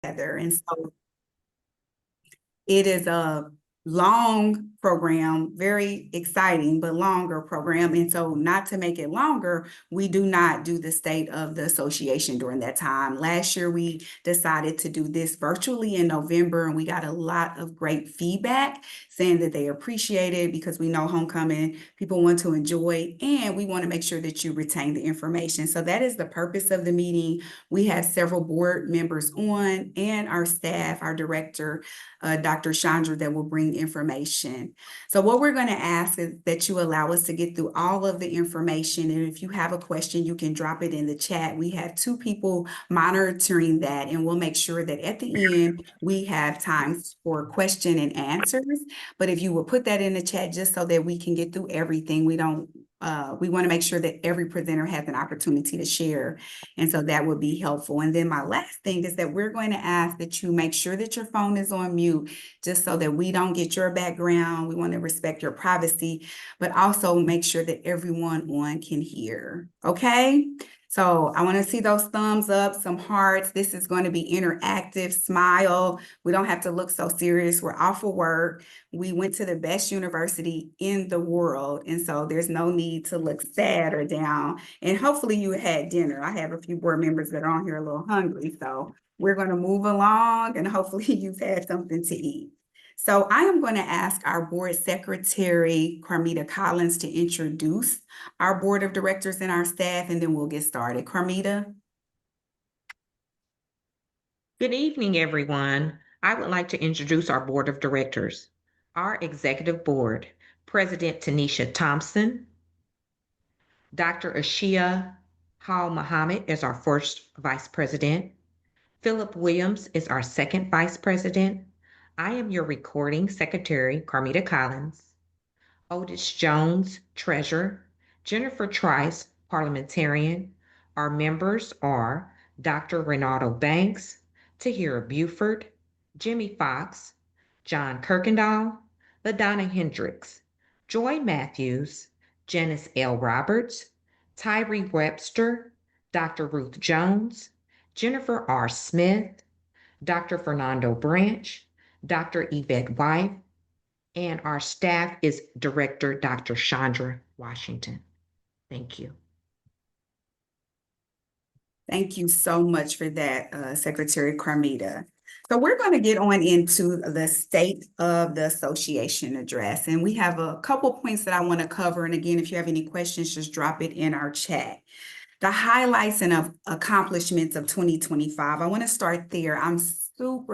together. And so it is a long program, very exciting, but longer program. And so not to make it longer, we do not do the state of the association during that time. Last year, we decided to do this virtually in November, and we got a lot of great feedback saying that they appreciate it because we know homecoming, people want to enjoy, and we want to make sure that you retain the information. So that is the purpose of the meeting. We have several board members on and our staff, our director, Dr. Chandra, that will bring information. So what we're going to ask is that you allow us to get through all of the information. And if you have a question, you can drop it in the chat. We have 2 people monitoring that, and we'll make sure that at the end, we have time for question and answers. But if you will put that in the chat just so that we can get through everything, we want to make sure that every presenter has an opportunity to share. And so that would be helpful. And then my last thing is that we're going to ask that you make sure that your phone is on mute, just so that we don't get your background. We want to respect your privacy, but also make sure that everyone on can hear. Okay? So I want to see those thumbs up, some hearts. This is going to be interactive. Smile. We don't have to look so serious. We're off of work. We went to the best university in the world. And so there's no need to look sad or down. And hopefully you had dinner. I have a few board members that are on here a little hungry. So we're going to move along, and hopefully you've had something to eat. So I am going to ask our board secretary, Carmita Collins, to introduce our board of directors and our staff, and then we'll get started. Carmita? Good evening, everyone. I would like to introduce our board of directors. Our executive board, President Tanisha Thompson, Dr. Ashia Hall Muhammad is our first vice president. Philip Williams is our second vice president. I am your recording secretary, Carmita Collins. Otis Jones, treasurer. Jennifer Trice, parliamentarian. Our members are Dr. Renato Banks, Tahira Buford, Jimmy Fox, John Kirkendall, LaDonna Hendricks, Joy Matthews, Janice L. Roberts, Tyree Webster, Dr. Ruth Jones, Jennifer R. Smith, Dr. Fernando Branch, Dr. Yvette White, and our staff is Director Dr. Chandra Washington. Thank you. Thank you so much for that, Secretary Carmita. So we're going to get on into the State of the Association address. And we have a couple points that I want to cover. And again, if you have any questions, just drop it in our chat. The highlights and accomplishments of 2025. I want to start there. I'm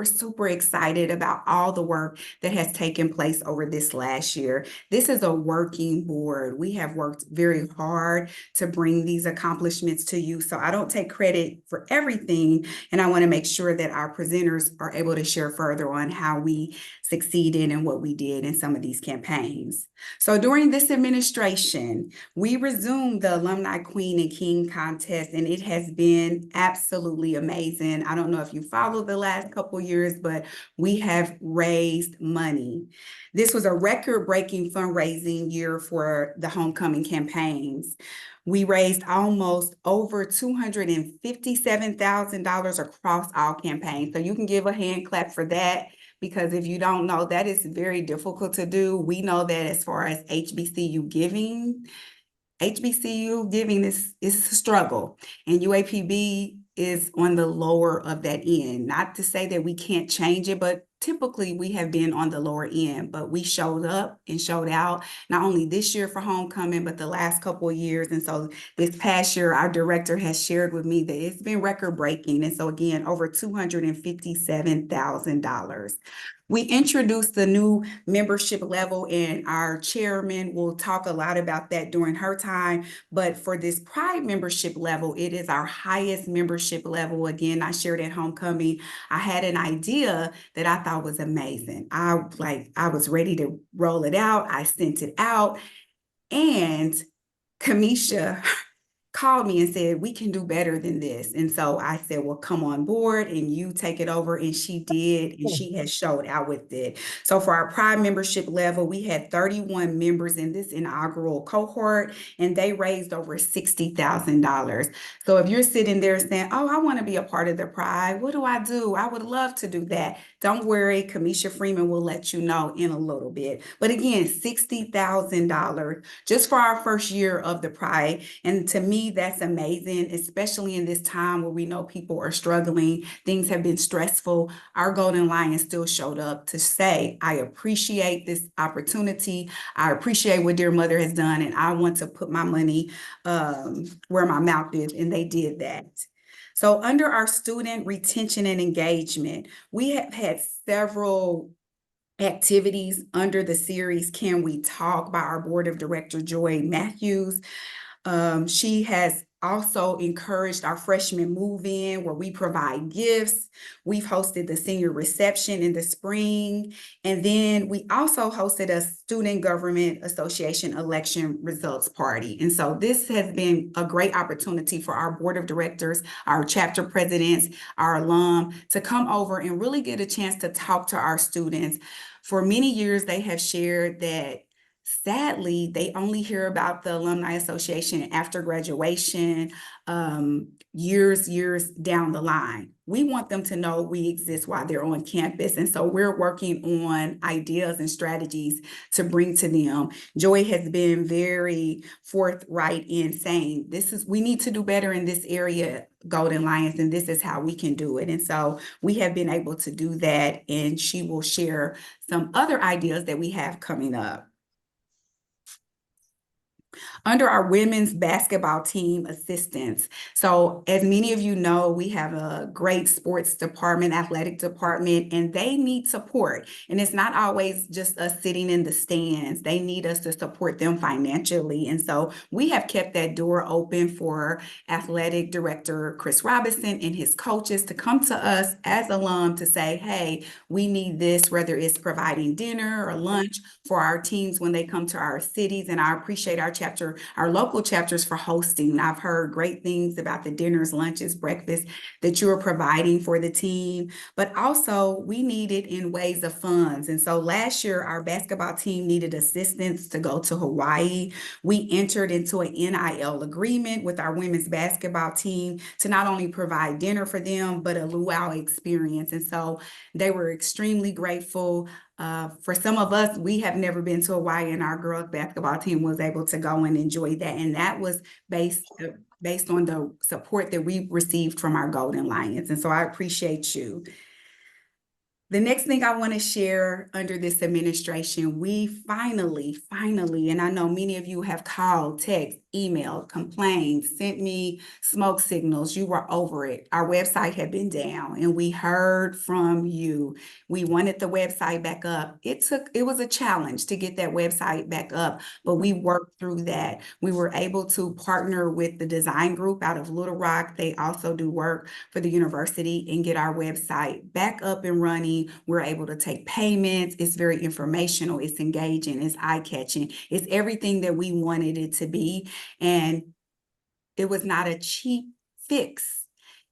super excited about all the work that has taken place over this last year. This is a working board. We have worked very hard to bring these accomplishments to you. So I don't take credit for everything. And I want to make sure that our presenters are able to share further on how we succeeded and what we did in some of these campaigns. So during this administration, we resumed the Alumni Queen and King contest, and it has been absolutely amazing. I don't know if you followed the last couple years, but we have raised money. This was a record-breaking fundraising year for the homecoming campaigns. We raised almost over $257,000 across all campaigns. So you can give a hand clap for that, because if you don't know, that is very difficult to do. We know that as far as HBCU giving is a struggle, and UAPB is on the lower of that end. Not to say that we can't change it, but typically we have been on the lower end, but we showed up and showed out, not only this year for homecoming, but the last couple of years. And so this past year, our director has shared with me that it's been record breaking. And so again, over $257,000. We introduced the new membership level, and our chairman will talk a lot about that during her time. But for this Pride membership level, it is our highest membership level. Again, I shared at homecoming, I had an idea that I thought was amazing. I was ready to roll it out. I sent it out, and Kamisha, called me and said, we can do better than this. And so I said, well, come on board and you take it over. And she did, and she has showed out with it. So for our Pride membership level, we had 31 members in this inaugural cohort, and they raised over $60,000. So if you're sitting there saying, oh, I want to be a part of the Pride, what do? I would love to do that. Don't worry, Kamisha Freeman will let you know in a little bit. But again, $60,000 just for our first year of the Pride. And to me, that's amazing, especially in this time where we know people are struggling. Things have been stressful. Our Golden Lion still showed up to say, I appreciate this opportunity. I appreciate what Dear Mother has done, and I want to put my money where my mouth is. And they did that. So under our student retention and engagement, we have had several activities under the series Can We Talk by our board of director, Joy Matthews. She has also encouraged our freshman move-in where we provide gifts. We've hosted the senior reception in the spring. And then we also hosted a Student Government Association election results party. And so this has been a great opportunity for our board of directors, our chapter presidents, our alum to come over and really get a chance to talk to our students. For many years, they have shared that sadly, they only hear about the Alumni Association after graduation, years down the line. We want them to know we exist while they're on campus. And so we're working on ideas and strategies to bring to them. Joy has been very forthright in saying, we need to do better in this area, Golden Lions, and this is how we can do it. And so we have been able to do that, and she will share some other ideas that we have coming up. Under our women's basketball team assistants. So as many of you know, we have a great sports department, athletic department, and they need support. And it's not always just us sitting in the stands. They need us to support them financially. And so we have kept that door open for athletic director Chris Robinson and his coaches to come to us as alum to say, hey, we need this, whether it's providing dinner or lunch for our teams when they come to our cities. And I appreciate our local chapters for hosting. I've heard great things about the dinners, lunches, breakfast that you are providing for the team, but also we need it in ways of funds. And so last year, our basketball team needed assistance to go to Hawaii. We entered into an NIL agreement with our women's basketball team to not only provide dinner for them, but a luau experience. And so they were extremely grateful. For some of us, we have never been to Hawaii, and our girls basketball team was able to go and enjoy that. And that was based on the support that we received from our Golden Lions. And so I appreciate you. The next thing I want to share under this administration, we finally, and I know many of you have called, text, emailed, complained, sent me smoke signals. You were over it. Our website had been down, and we heard from you. We wanted the website back up. It was a challenge to get that website back up, but we worked through that. We were able to partner with the design group out of Little Rock. They also do work for the university, and get our website back up and running. We're able to take payments. It's very informational. It's engaging. It's eye-catching. It's everything that we wanted it to be. And it was not a cheap fix.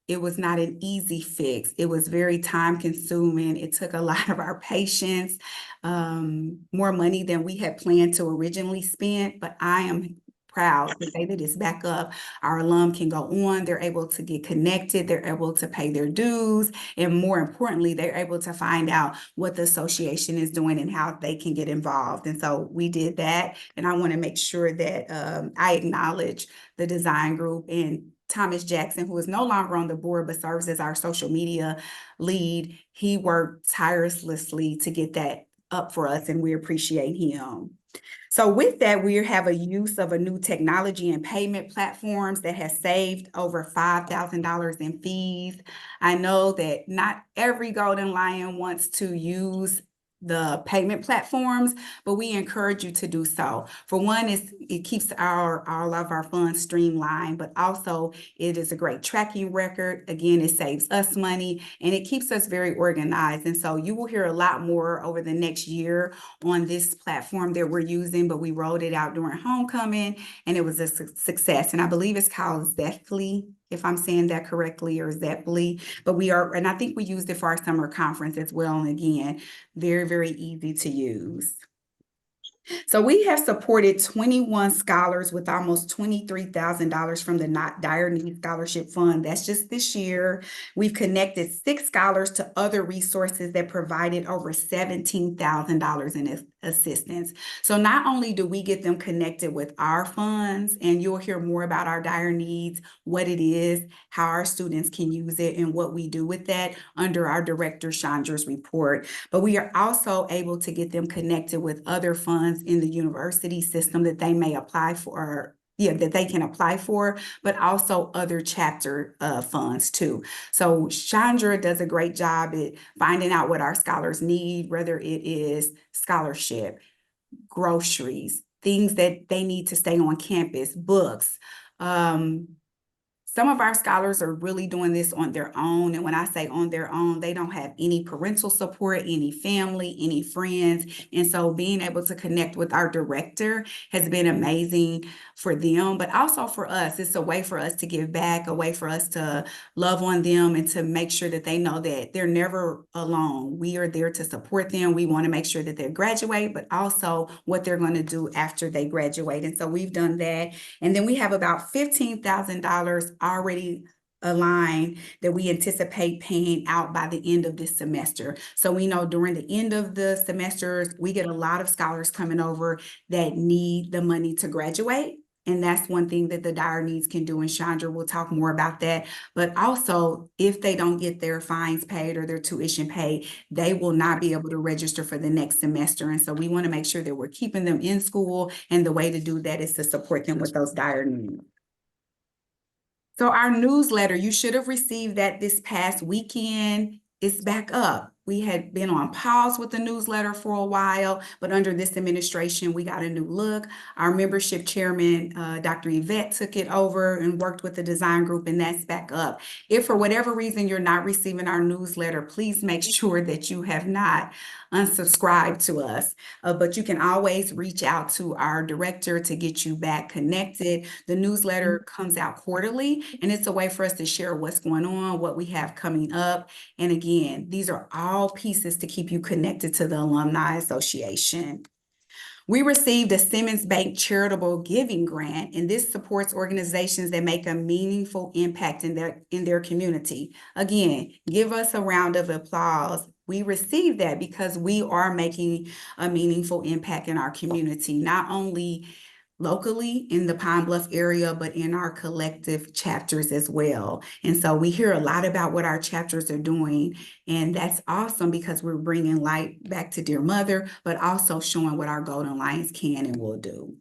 It was not an easy fix. It was very time-consuming. It took a lot of our patience, more money than we had planned to originally spend, but I am proud to say that it's back up. Our alum can go on, they're able to get connected, they're able to pay their dues, and more importantly, they're able to find out what the association is doing and how they can get involved. And so we did that, and I want to make sure that I acknowledge the design group and Thomas Jackson, who is no longer on the board, but serves as our social media lead. He worked tirelessly to get that up for us, and we appreciate him. So with that, we have a use of a new technology and payment platforms that has saved over $5,000 in fees. I know that not every Golden Lion wants to use the payment platforms, but we encourage you to do so. For one, it keeps all of our funds streamlined, but also it is a great tracking record. Again, it saves us money and it keeps us very organized. And so you will hear a lot more over the next year on this platform that we're using, but we rolled it out during homecoming and it was a success. And I believe it's called Zethly, if I'm saying that correctly, or Zepply, but and I think we used it for our summer conference as well. And again, very, very easy to use. So we have supported 21 scholars with almost $23,000 from the Not Dire Need Scholarship Fund. That's just this year. We've connected 6 scholars to other resources that provided over $17,000 in assistance. So not only do we get them connected with our funds, and you'll hear more about our dire needs, what it is, how our students can use it, and what we do with that under our Director Chandra's report. But we are also able to get them connected with other funds in the university system that they may apply for, that they can apply for, but also other chapter funds too. So Chandra does a great job at finding out what our scholars need, whether it is scholarship, groceries, things that they need to stay on campus, books. Some of our scholars are really doing this on their own. And when I say on their own, they don't have any parental support, any family, any friends. And so being able to connect with our director has been amazing for them, but also for us. It's a way for us to give back, a way for us to love on them and to make sure that they know that they're never alone. We are there to support them. We want to make sure that they graduate, but also what they're going to do after they graduate. And so we've done that. And then we have about $15,000 already aligned that we anticipate paying out by the end of this semester. So we know during the end of the semesters, we get a lot of scholars coming over that need the money to graduate. And that's one thing that the dire needs can do. And Chandra will talk more about that. But also, if they don't get their fines paid or their tuition paid, they will not be able to register for the next semester. And so we want to make sure that we're keeping them in school. And the way to do that is to support them with those dire needs. So our newsletter, you should have received that this past weekend. It's back up. We had been on pause with the newsletter for a while, but under this administration, we got a new look. Our membership chairman, Dr. Yvette, took it over and worked with the design group, and that's back up. If for whatever reason you're not receiving our newsletter, please make sure that you have not unsubscribed to us. But you can always reach out to our director to get you back connected. The newsletter comes out quarterly, and it's a way for us to share what's going on, what we have coming up. And again, these are all pieces to keep you connected to the Alumni Association. We received a Simmons Bank charitable giving grant, and this supports organizations that make a meaningful impact in their community. Again, give us a round of applause. We received that because we are making a meaningful impact in our community, not only locally in the Pine Bluff area, but in our collective chapters as well. And so we hear a lot about what our chapters are doing, and that's awesome because we're bringing light back to Dear Mother, but also showing what our Golden Lions can and will do.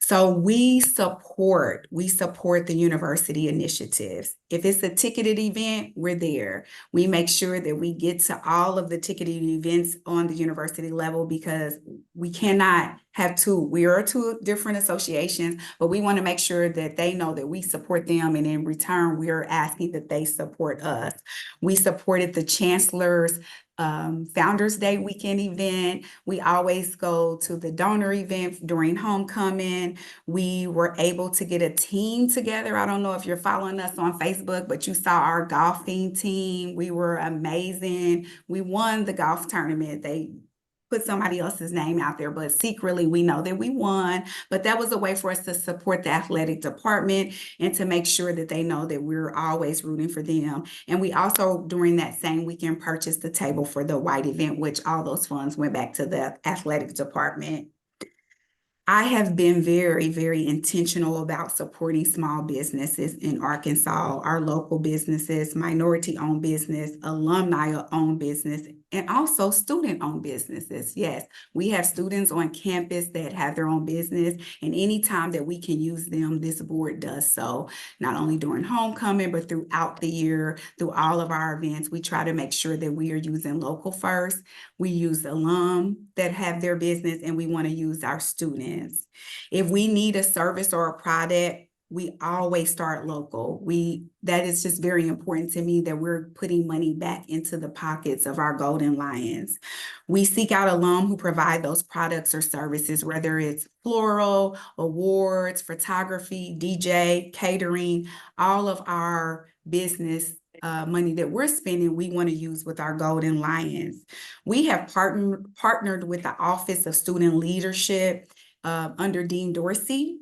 So we support the university initiatives. If it's a ticketed event, we're there. We make sure that we get to all of the ticketed events on the university level because we cannot have two. We are two different associations, but we want to make sure that they know that we support them, and in return, we are asking that they support us. We supported the chancellor's Founders Day weekend event. We always go to the donor event during homecoming. We were able to get a team together. I don't know if you're following us on Facebook, but you saw our golfing team. We were amazing. We won the golf tournament. They put somebody else's name out there, but secretly we know that we won. But that was a way for us to support the athletic department and to make sure that they know that we're always rooting for them. And we also, during that same weekend, purchased the table for the white event, which all those funds went back to the athletic department. I have been very, very intentional about supporting small businesses in Arkansas, our local businesses, minority-owned business, alumni-owned business, and also student-owned businesses. Yes, we have students on campus that have their own business, and anytime that we can use them, this board does so. Not only during homecoming, but throughout the year, through all of our events, we try to make sure that we are using local first. We use alum that have their business, and we want to use our students. If we need a service or a product, we always start local. That is just very important to me, that we're putting money back into the pockets of our Golden Lions. We seek out alum who provide those products or services, whether it's floral, awards, photography, DJ, catering, all of our business money that we're spending, we want to use with our Golden Lions. We have partnered with the Office of Student Leadership under Dean Dorsey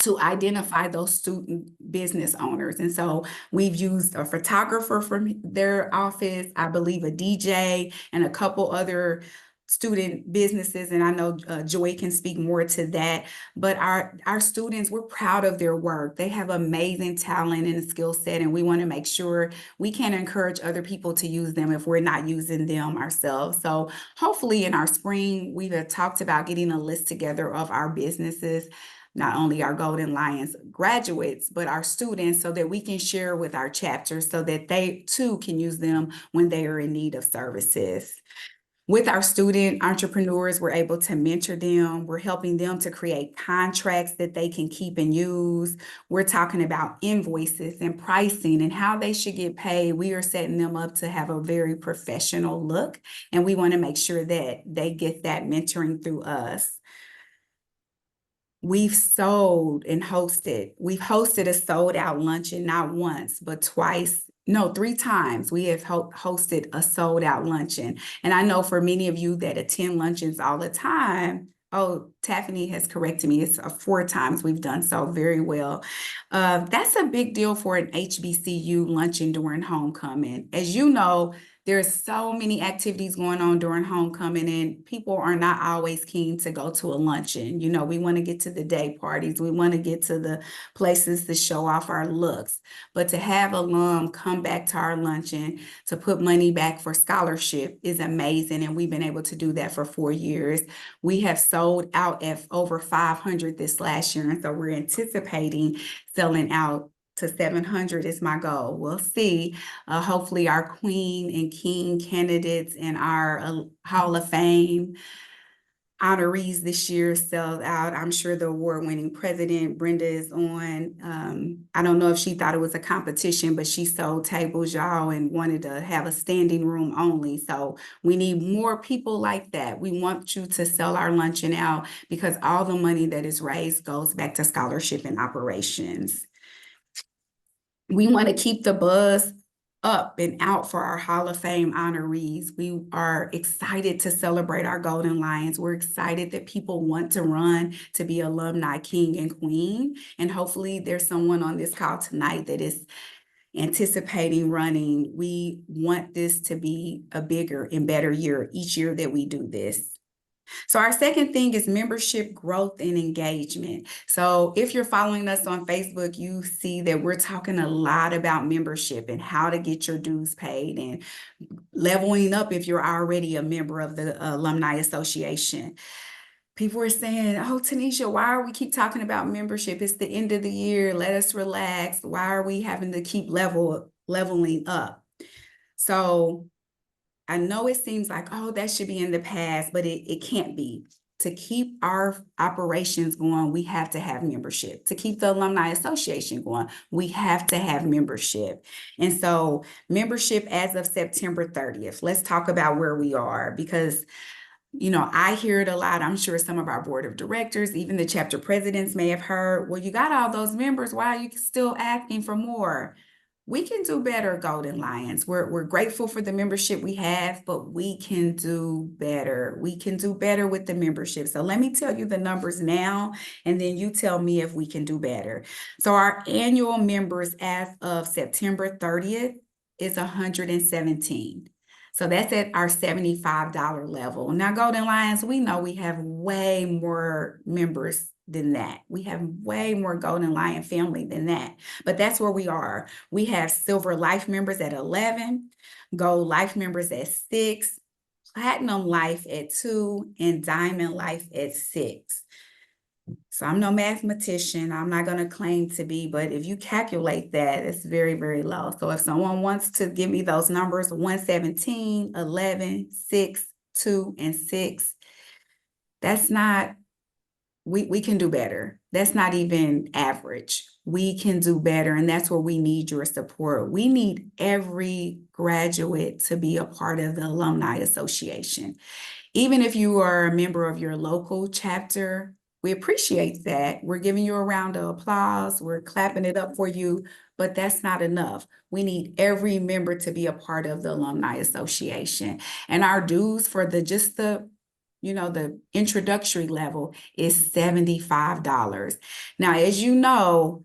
to identify those student business owners. And so we've used a photographer from their office, I believe a DJ, and a couple other student businesses. And I know Joy can speak more to that, but our students, we're proud of their work. They have amazing talent and skill set, and we want to make sure we can encourage other people to use them if we're not using them ourselves. So hopefully in our spring, we've talked about getting a list together of our businesses, not only our Golden Lions graduates, but our students, so that we can share with our chapters so that they too can use them when they are in need of services. With our student entrepreneurs, we're able to mentor them. We're helping them to create contracts that they can keep and use. We're talking about invoices and pricing and how they should get paid. We are setting them up to have a very professional look, and we want to make sure that they get that mentoring through us. We've hosted a sold out luncheon, not once, but twice. No, 3 times we have hosted a sold out luncheon. And I know for many of you that attend luncheons all the time, oh, Taffany has corrected me. It's 4 times we've done so very well. That's a big deal for an HBCU luncheon during homecoming. As you know, there's so many activities going on during homecoming, and people are not always keen to go to a luncheon. You know, we want to get to the day parties. We want to get to the places to show off our looks. But to have alum come back to our luncheon to put money back for scholarship is amazing. And we've been able to do that for 4 years. We have sold out at over 500 this last year. And so we're anticipating selling out to 700 is my goal. We'll see. Hopefully our Queen and King candidates and our Hall of Fame honorees this year sell out. I'm sure the award-winning president, Brenda, is on. I don't know if she thought it was a competition, but she sold tables, y'all, and wanted to have a standing room only. So we need more people like that. We want you to sell our luncheon out, because all the money that is raised goes back to scholarship and operations. We want to keep the buzz up and out for our Hall of Fame honorees. We are excited to celebrate our Golden Lions. We're excited that people want to run to be alumni king and queen. And hopefully there's someone on this call tonight that is anticipating running. We want this to be a bigger and better year each year that we do this. So our second thing is membership growth and engagement. So if you're following us on Facebook, you see that we're talking a lot about membership and how to get your dues paid and leveling up if you're already a member of the Alumni Association. People are saying, oh, Tanisha, why are we keep talking about membership? It's the end of the year. Let us relax. Why are we having to keep leveling up? So I know it seems like, oh, that should be in the past, but it can't be. To keep our operations going, we have to have membership. To keep the Alumni Association going, we have to have membership. And so membership as of September 30th, let's talk about where we are, because I hear it a lot. I'm sure some of our board of directors, even the chapter presidents may have heard, well, you got all those members. Why are you still asking for more? We can do better, Golden Lions. We're grateful for the membership we have, but we can do better. We can do better with the membership. So let me tell you the numbers now, and then you tell me if we can do better. So our annual members as of September 30th is 117. So that's at our $75 level. Now, Golden Lions, we know we have way more members than that. We have way more Golden Lion family than that. But that's where we are. We have Silver Life members at 11, Gold Life members at 6, Platinum Life at 2, and Diamond Life at 6. So I'm no mathematician. I'm not going to claim to be, but if you calculate that, it's very, very low. So if someone wants to give me those numbers, 117, 11, 6, 2, and 6, that's not, we can do better. That's not even average. We can do better. And that's where we need your support. We need every graduate to be a part of the Alumni Association. Even if you are a member of your local chapter, we appreciate that. We're giving you a round of applause. We're clapping it up for you, but that's not enough. We need every member to be a part of the Alumni Association. And our dues for the introductory level is $75. Now, as you know,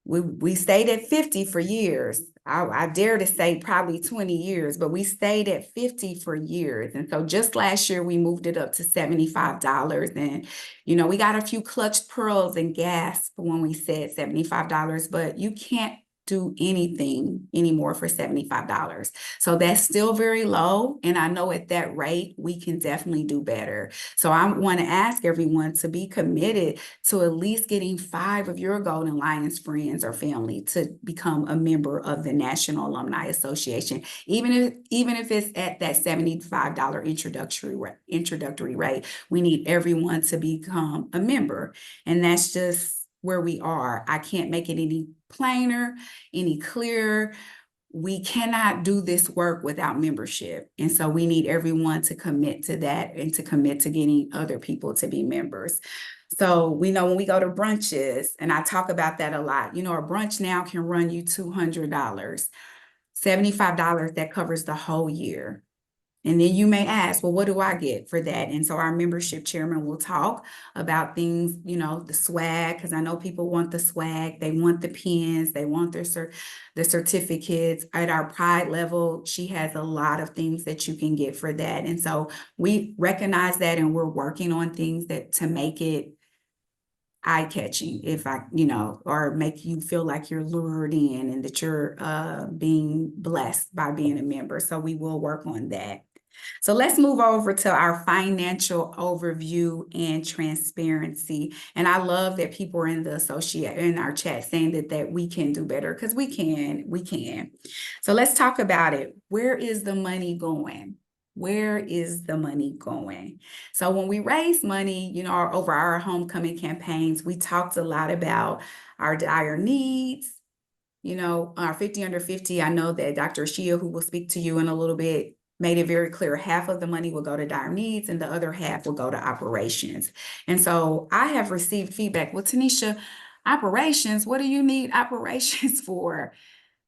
we stayed at 50 for years. I dare to say probably 20 years, but we stayed at 50 for years. And so just last year, we moved it up to $75. And, we got a few clutched pearls and gasped when we said $75, but you can't do anything anymore for $75. So that's still very low. And I know at that rate, we can definitely do better. So I want to ask everyone to be committed to at least getting 5 of your Golden Lions friends or family to become a member of the National Alumni Association, even if it's at that $75 introductory rate. We need everyone to become a member, and that's just where we are. I can't make it any plainer, any clearer. We cannot do this work without membership. And so we need everyone to commit to that and to commit to getting other people to be members. So we know when we go to brunches, and I talk about that a lot, a brunch now can run you $200, $75, that covers the whole year. And then you may ask, well, what do I get for that? And so our membership chairman will talk about things, the swag, because I know people want the swag, they want the pins, they want the certificates. At our pride level, she has a lot of things that you can get for that. And so we recognize that, and we're working on things to make it eye-catching, or make you feel like you're lured in and that you're being blessed by being a member. So we will work on that. So let's move over to our financial overview and transparency. And I love that people are in our chat saying that we can do better, because we can. So let's talk about it. Where is the money going? Where is the money going? So when we raise money, over our homecoming campaigns, we talked a lot about our dire needs, our 50 under 50. I know that Dr. Ashia, who will speak to you in a little bit, made it very clear half of the money will go to dire needs and the other half will go to operations. And so I have received feedback, well, Tanisha, operations, what do you need operations for?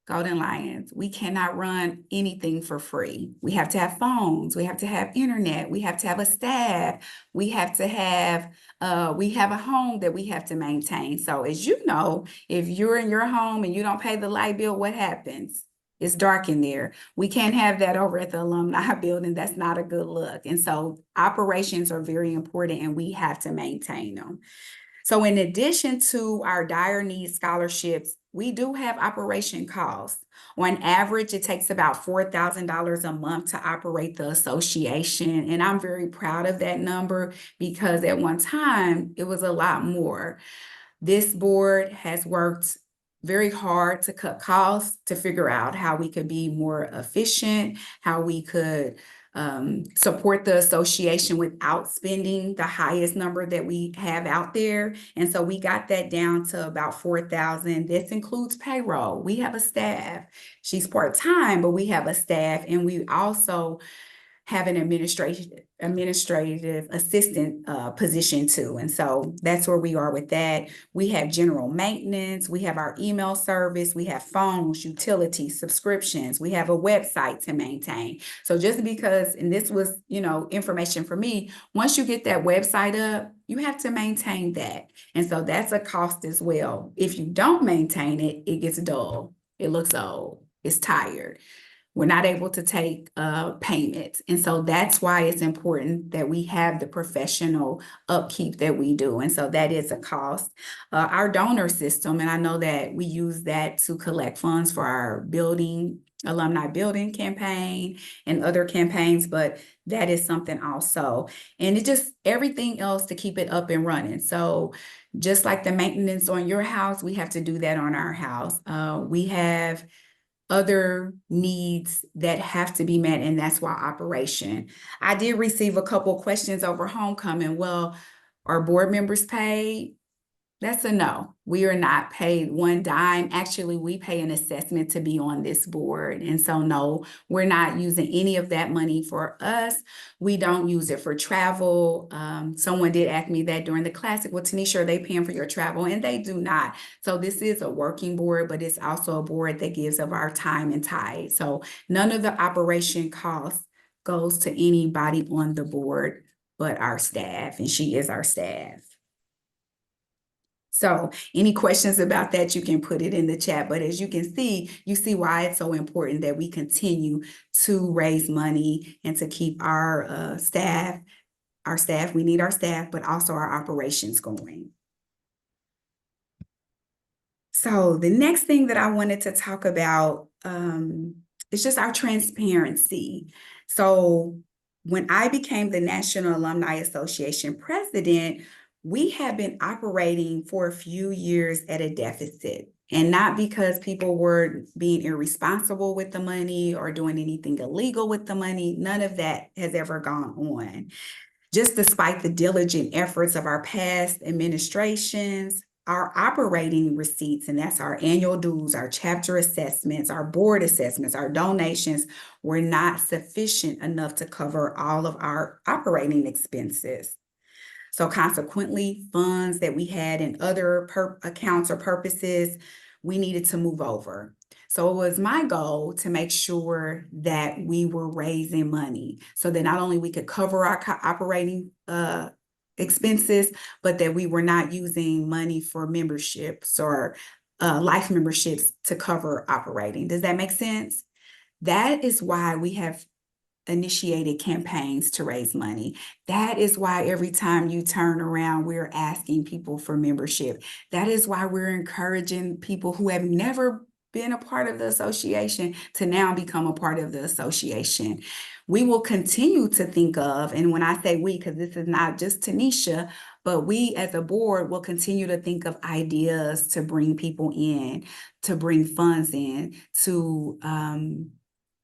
Golden Lions, we cannot run anything for free. We have to have phones. We have to have internet. We have to have a staff. We have to have, we have a home that we have to maintain. So as you know, if you're in your home and you don't pay the light bill, what happens? It's dark in there. We can't have that over at the alumni building. That's not a good look. And so operations are very important, and we have to maintain them. So in addition to our dire needs scholarships, we do have operation costs. On average, it takes about $4,000 a month to operate the association. And I'm very proud of that number, because at one time, it was a lot more. This board has worked very hard to cut costs, to figure out how we could be more efficient, how we could support the association without spending the highest number that we have out there. And so we got that down to about 4,000. This includes payroll. We have a staff. She's part-time, but we have a staff, and we also have an administrative assistant position too. And so that's where we are with that. We have general maintenance, we have our email service, we have phones, utilities, subscriptions, we have a website to maintain. So just because, and this was, information for me, once you get that website up, you have to maintain that. And so that's a cost as well. If you don't maintain it, it gets dull. It looks old. It's tired. We're not able to take payments. And so that's why it's important that we have the professional upkeep that we do. And so that is a cost. Our donor system, and I know that we use that to collect funds for our alumni building campaign and other campaigns, but that is something also. And it just everything else to keep it up and running. So just like the maintenance on your house, we have to do that on our house. We have other needs that have to be met, and that's why operation. I did receive a couple questions over homecoming. Well, are board members paid? That's a no. We are not paid one dime. Actually, we pay an assessment to be on this board. And so, no, we're not using any of that money for us. We don't use it for travel. Someone did ask me that during the classic. Well, Tanisha, are they paying for your travel? And they do not. So this is a working board, but it's also a board that gives of our time and tithe. So none of the operation costs goes to anybody on the board but our staff, and she is our staff. So any questions about that, you can put it in the chat. But as you can see, you see why it's so important that we continue to raise money and to keep our staff, we need our staff, but also our operations going. So the next thing that I wanted to talk about is just our transparency. So when I became the National Alumni Association president, we have been operating for a few years at a deficit, and not because people were being irresponsible with the money or doing anything illegal with the money. None of that has ever gone on. Just despite the diligent efforts of our past administrations, our operating receipts, and that's our annual dues, our chapter assessments, our board assessments, our donations, were not sufficient enough to cover all of our operating expenses. So consequently, funds that we had in other accounts or purposes, we needed to move over. So it was my goal to make sure that we were raising money so that not only we could cover our operating expenses, but that we were not using money for memberships or life memberships to cover operating. Does that make sense? That is why we have initiated campaigns to raise money. That is why every time you turn around, we're asking people for membership. That is why we're encouraging people who have never been a part of the association to now become a part of the association. We will continue to think of, and when I say we, because this is not just Tanisha, but we as a board will continue to think of ideas to bring people in, to bring funds in, to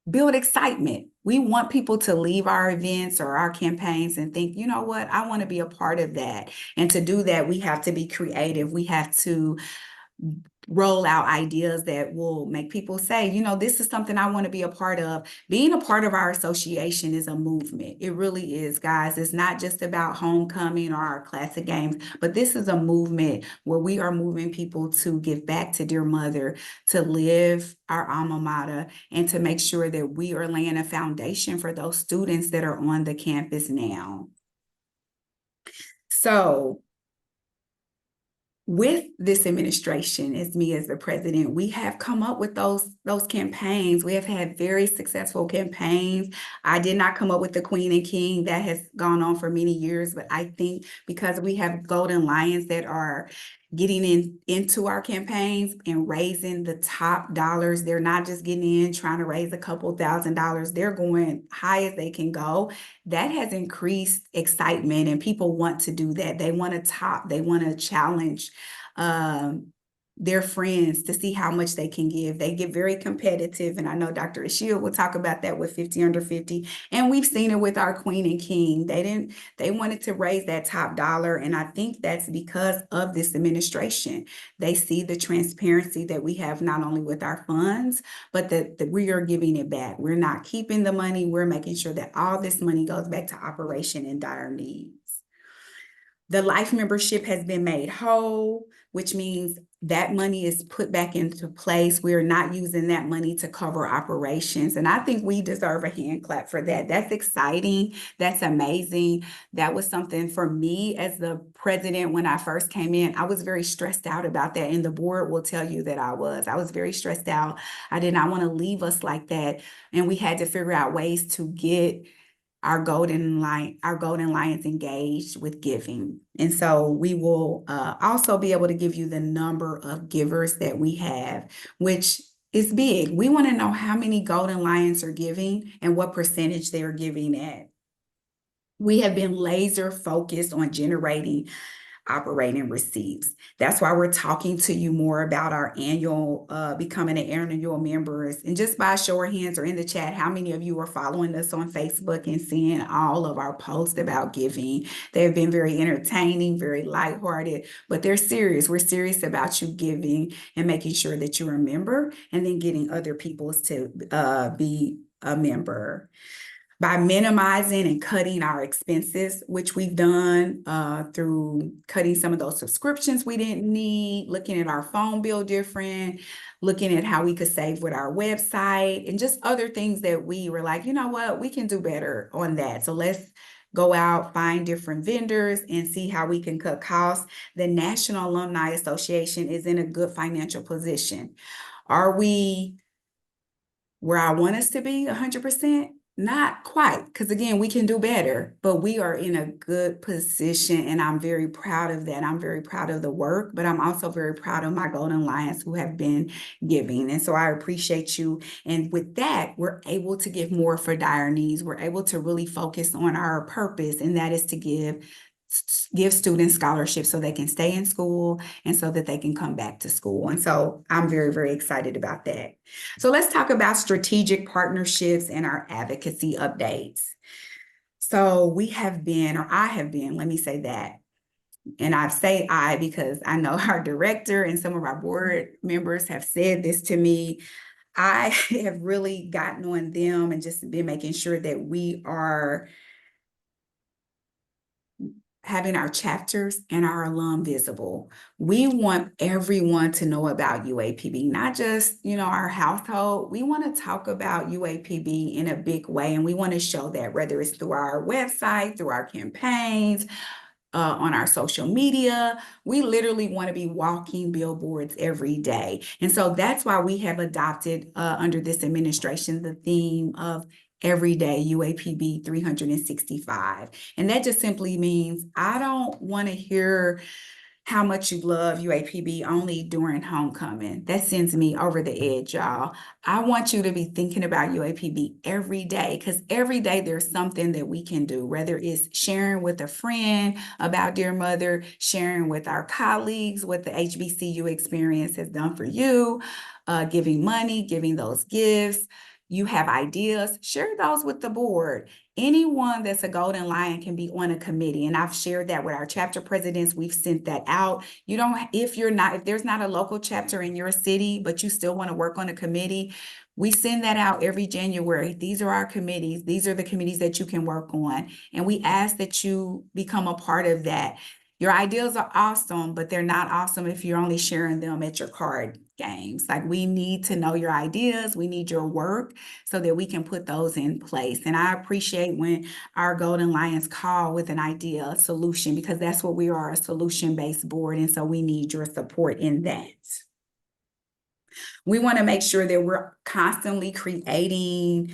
build excitement. We want people to leave our events or our campaigns and think, you know what, I want to be a part of that. And to do that, we have to be creative. We have to roll out ideas that will make people say, you know, this is something I want to be a part of. Being a part of our association is a movement. It really is, guys. It's not just about homecoming or our classic games, but this is a movement where we are moving people to give back to dear mother, to live our alma mater, and to make sure that we are laying a foundation for those students that are on the campus now. So with this administration, as me as the president, we have come up with those campaigns. We have had very successful campaigns. I did not come up with the Queen and King. That has gone on for many years, but I think because we have Golden Lions that are getting into our campaigns and raising the top dollars, they're not just getting in trying to raise a couple $1,000s. They're going high as they can go. That has increased excitement, and people want to do that. They want to top, they want to challenge their friends to see how much they can give. They get very competitive, and I know Dr. Ashia will talk about that with 50 Under 50, and we've seen it with our Queen and King. They wanted to raise that top dollar, and I think that's because of this administration. They see the transparency that we have not only with our funds, but that we are giving it back. We're not keeping the money. We're making sure that all this money goes back to operation and dire needs. The life membership has been made whole, which means that money is put back into place. We are not using that money to cover operations. And I think we deserve a hand clap for that. That's exciting. That's amazing. That was something for me as the president when I first came in. I was very stressed out about that. And the board will tell you that I was very stressed out. I did not want to leave us like that. And we had to figure out ways to get our golden lions engaged with giving. And so we will also be able to give you the number of givers that we have, which is big. We want to know how many golden lions are giving and what percentage they are giving at. We have been laser focused on generating operating receipts. That's why we're talking to you more about our annual, becoming an annual members. And just by show of hands or in the chat, how many of you are following us on Facebook and seeing all of our posts about giving? They've been very entertaining, very lighthearted, but they're serious. We're serious about you giving and making sure that you're a member and then getting other people to be a member. By minimizing and cutting our expenses, which we've done through cutting some of those subscriptions we didn't need, looking at our phone bill different, looking at how we could save with our website, and just other things that we were like, you know what, we can do better on that. So let's go out, find different vendors, and see how we can cut costs. The National Alumni Association is in a good financial position. Are we where I want us to be 100%? Not quite, because again, we can do better, but we are in a good position, and I'm very proud of that. I'm very proud of the work, but I'm also very proud of my Golden Lions who have been giving. And so I appreciate you. And with that, we're able to give more for dire needs. We're able to really focus on our purpose, and that is to give students scholarships so they can stay in school and so that they can come back to school. And so I'm very, very excited about that. So let's talk about strategic partnerships and our advocacy updates. So we have been, or I have been, let me say that. And I say I because I know our director and some of our board members have said this to me. I have really gotten on them and just been making sure that we are having our chapters and our alum visible. We want everyone to know about UAPB, not just, our household. We want to talk about UAPB in a big way, and we want to show that whether it's through our website, through our campaigns, on our social media. We literally want to be walking billboards every day. And so that's why we have adopted under this administration the theme of everyday UAPB 365. And that just simply means I don't want to hear how much you love UAPB only during homecoming. That sends me over the edge, y'all. I want you to be thinking about UAPB every day, because every day there's something that we can do, whether it's sharing with a friend about Dear Mother, sharing with our colleagues what the HBCU experience has done for you, giving money, giving those gifts. You have ideas, share those with the board. Anyone that's a Golden Lion can be on a committee. And I've shared that with our chapter presidents. We've sent that out. If there's not a local chapter in your city, but you still want to work on a committee, we send that out every January. These are our committees. These are the committees that you can work on. And we ask that you become a part of that. Your ideas are awesome, but they're not awesome if you're only sharing them at your card games. Like, we need to know your ideas. We need your work so that we can put those in place. And I appreciate when our Golden Lions call with an idea, a solution, because that's what we are, a solution-based board. And so we need your support in that. We want to make sure that we're constantly creating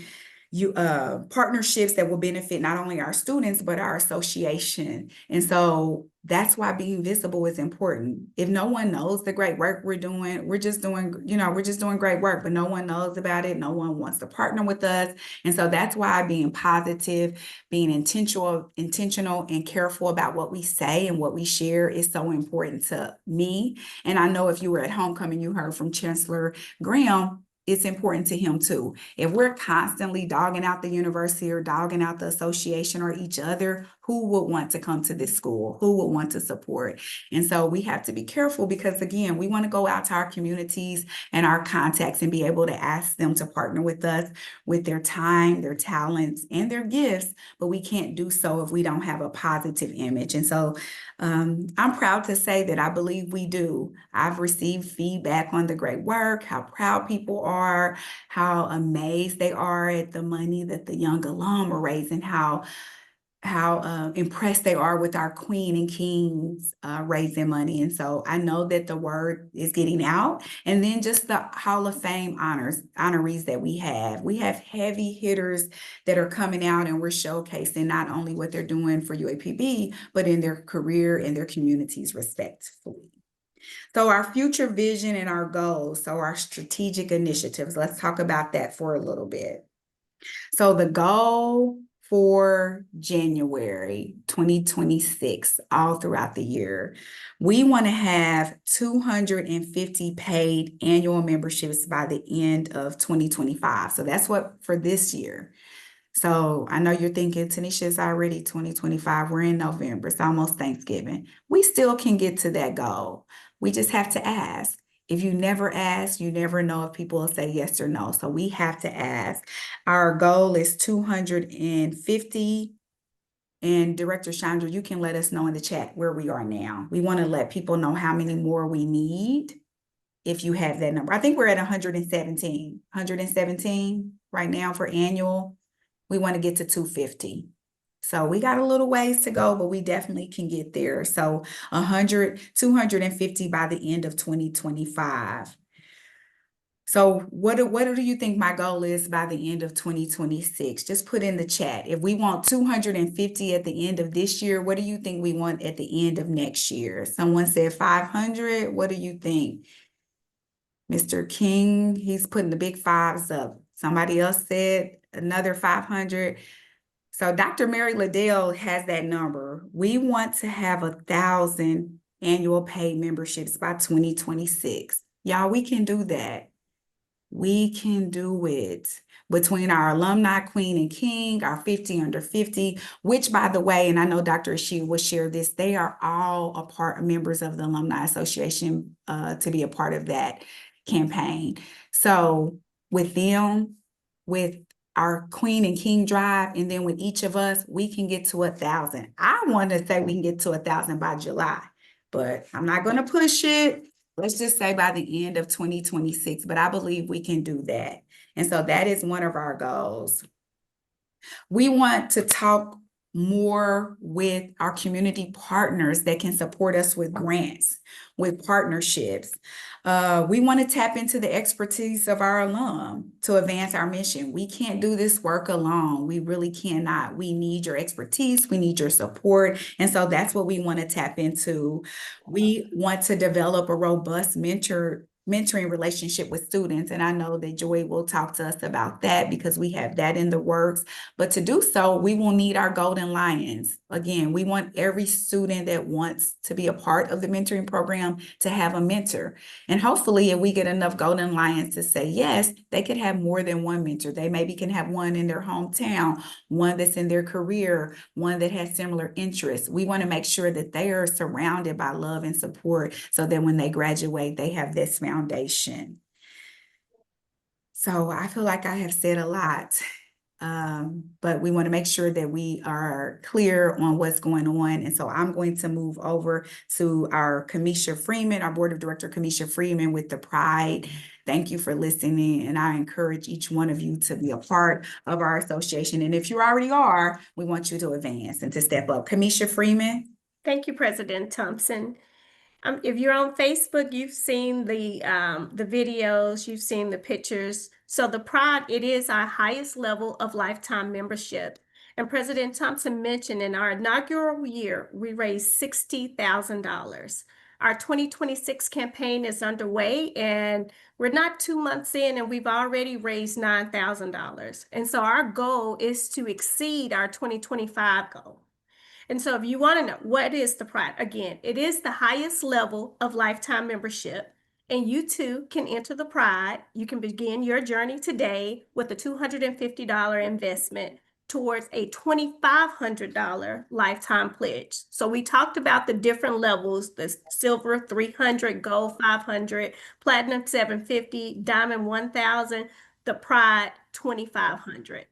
partnerships that will benefit not only our students, but our association. And so that's why being visible is important. If no one knows the great work we're doing, we're just doing great work, but no one knows about it. No one wants to partner with us. And so that's why being positive, being intentional and careful about what we say and what we share is so important to me. And I know if you were at homecoming, you heard from Chancellor Graham. it's important to him too. If we're constantly dogging out the university or dogging out the association or each other, who would want to come to this school? Who would want to support? And so we have to be careful because, again, we want to go out to our communities and our contacts and be able to ask them to partner with us with their time, their talents, and their gifts, but we can't do so if we don't have a positive image. And so I'm proud to say that I believe we do. I've received feedback on the great work, how proud people are, how amazed they are at the money that the young alum are raising, how impressed they are with our queen and kings raising money. And so I know that the word is getting out. And then just the Hall of Fame honorees that we have heavy hitters that are coming out, and we're showcasing not only what they're doing for UAPB, but in their career and their communities respectfully. So our future vision and our goals, so our strategic initiatives, let's talk about that for a little bit. So the goal for January 2026, all throughout the year, we want to have 250 paid annual memberships by the end of 2025. So that's what for this year. So I know you're thinking, Tanisha, it's already 2025. We're in November. It's almost Thanksgiving. We still can get to that goal. We just have to ask. If you never ask, you never know if people will say yes or no. So we have to ask. Our goal is 250. And Director Chandra, you can let us know in the chat where we are now. We want to let people know how many more we need if you have that number. I think we're at 117 right now for annual. We want to get to 250. So we got a little ways to go, but we definitely can get there. So 250 by the end of 2025. So what do you think my goal is by the end of 2026? Just put in the chat. If we want 250 at the end of this year, what do you think we want at the end of next year? Someone said 500. What do you think? Mr. King, he's putting the big fives up. Somebody else said another 500. So Dr. Mary Liddell has that number. We want to have 1,000 annual paid memberships by 2026. Y'all, we can do that. We can do it. Between our alumni queen and king, our 50 under 50, which, by the way, and I know Dr. Ashia will share this, they are all members of the Alumni Association to be a part of that campaign. So with them, with our queen and king drive, and then with each of us, we can get to 1,000. I want to say we can get to 1,000 by July, but I'm not going to push it. Let's just say by the end of 2026, but I believe we can do that. And so that is one of our goals. We want to talk more with our community partners that can support us with grants, with partnerships. We want to tap into the expertise of our alum to advance our mission. We can't do this work alone. We really cannot. We need your expertise. We need your support. And so that's what we want to tap into. We want to develop a robust mentoring relationship with students. And I know that Joy will talk to us about that because we have that in the works. But to do so, we will need our Golden Lions. Again, we want every student that wants to be a part of the mentoring program to have a mentor. And hopefully, if we get enough Golden Lions to say yes, they could have more than one mentor. They maybe can have one in their hometown, one that's in their career, one that has similar interests. We want to make sure that they are surrounded by love and support so that when they graduate, they have this foundation. So I feel like I have said a lot. But we want to make sure that we are clear on what's going on. And so I'm going to move over to our Kamisha Freeman, our Board of Director, Kamisha Freeman with the Pride. Thank you for listening. And I encourage each one of you to be a part of our association. And if you already are, we want you to advance and to step up. Kamisha Freeman. Thank you, President Thompson. If you're on Facebook, you've seen the videos, you've seen the pictures. So the Pride, it is our highest level of lifetime membership. And President Thompson mentioned in our inaugural year, we raised $60,000. Our 2026 campaign is underway, and we're not 2 months in, and we've already raised $9,000. And so our goal is to exceed our 2025 goal. And so if you want to know what is the Pride, again, it is the highest level of lifetime membership. And you too can enter the Pride. You can begin your journey today with a $250 investment towards a $2,500 lifetime pledge. So we talked about the different levels, the silver 300, gold 500, platinum 750, diamond 1,000, the Pride 2,500.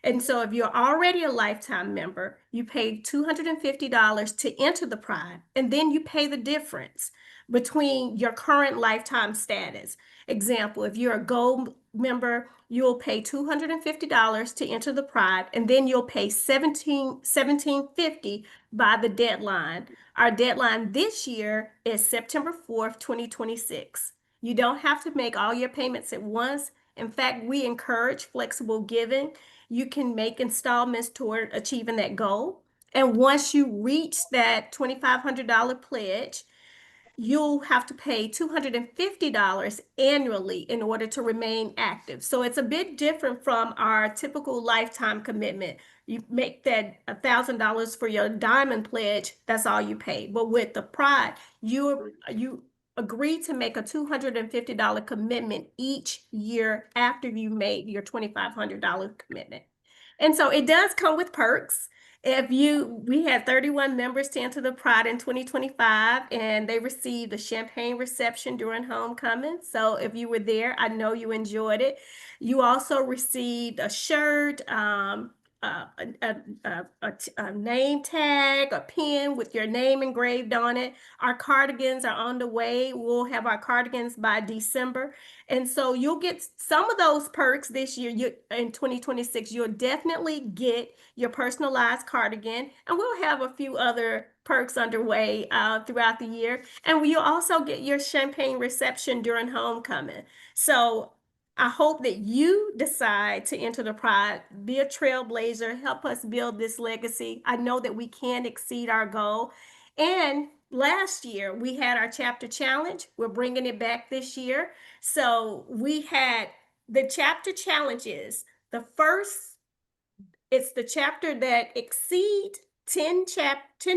And so if you're already a lifetime member, you pay $250 to enter the Pride, and then you pay the difference between your current lifetime status. Example, if you're a gold member, you'll pay $250 to enter the Pride, and then you'll pay $1,750 by the deadline. Our deadline this year is September 4th, 2026. You don't have to make all your payments at once. In fact, we encourage flexible giving. You can make installments toward achieving that goal. And once you reach that $2,500 pledge, you'll have to pay $250 annually in order to remain active. So it's a bit different from our typical lifetime commitment. You make that $1,000 for your diamond pledge, that's all you pay. But with the Pride, you agree to make a $250 commitment each year after you made your $2,500 commitment. And so it does come with perks. We had 31 members to enter the Pride in 2025, and they received a champagne reception during homecoming. So if you were there, I know you enjoyed it. You also received a shirt, a name tag, a pin with your name engraved on it. Our cardigans are on the way. We'll have our cardigans by December. And so you'll get some of those perks this year. In 2026, you'll definitely get your personalized cardigan, and we'll have a few other perks underway throughout the year. And you'll also get your champagne reception during homecoming. So I hope that you decide to enter the Pride, be a trailblazer, help us build this legacy. I know that we can exceed our goal. And last year we had our chapter challenge. We're bringing it back this year. So we had the chapter challenges. It's the chapter that exceed 10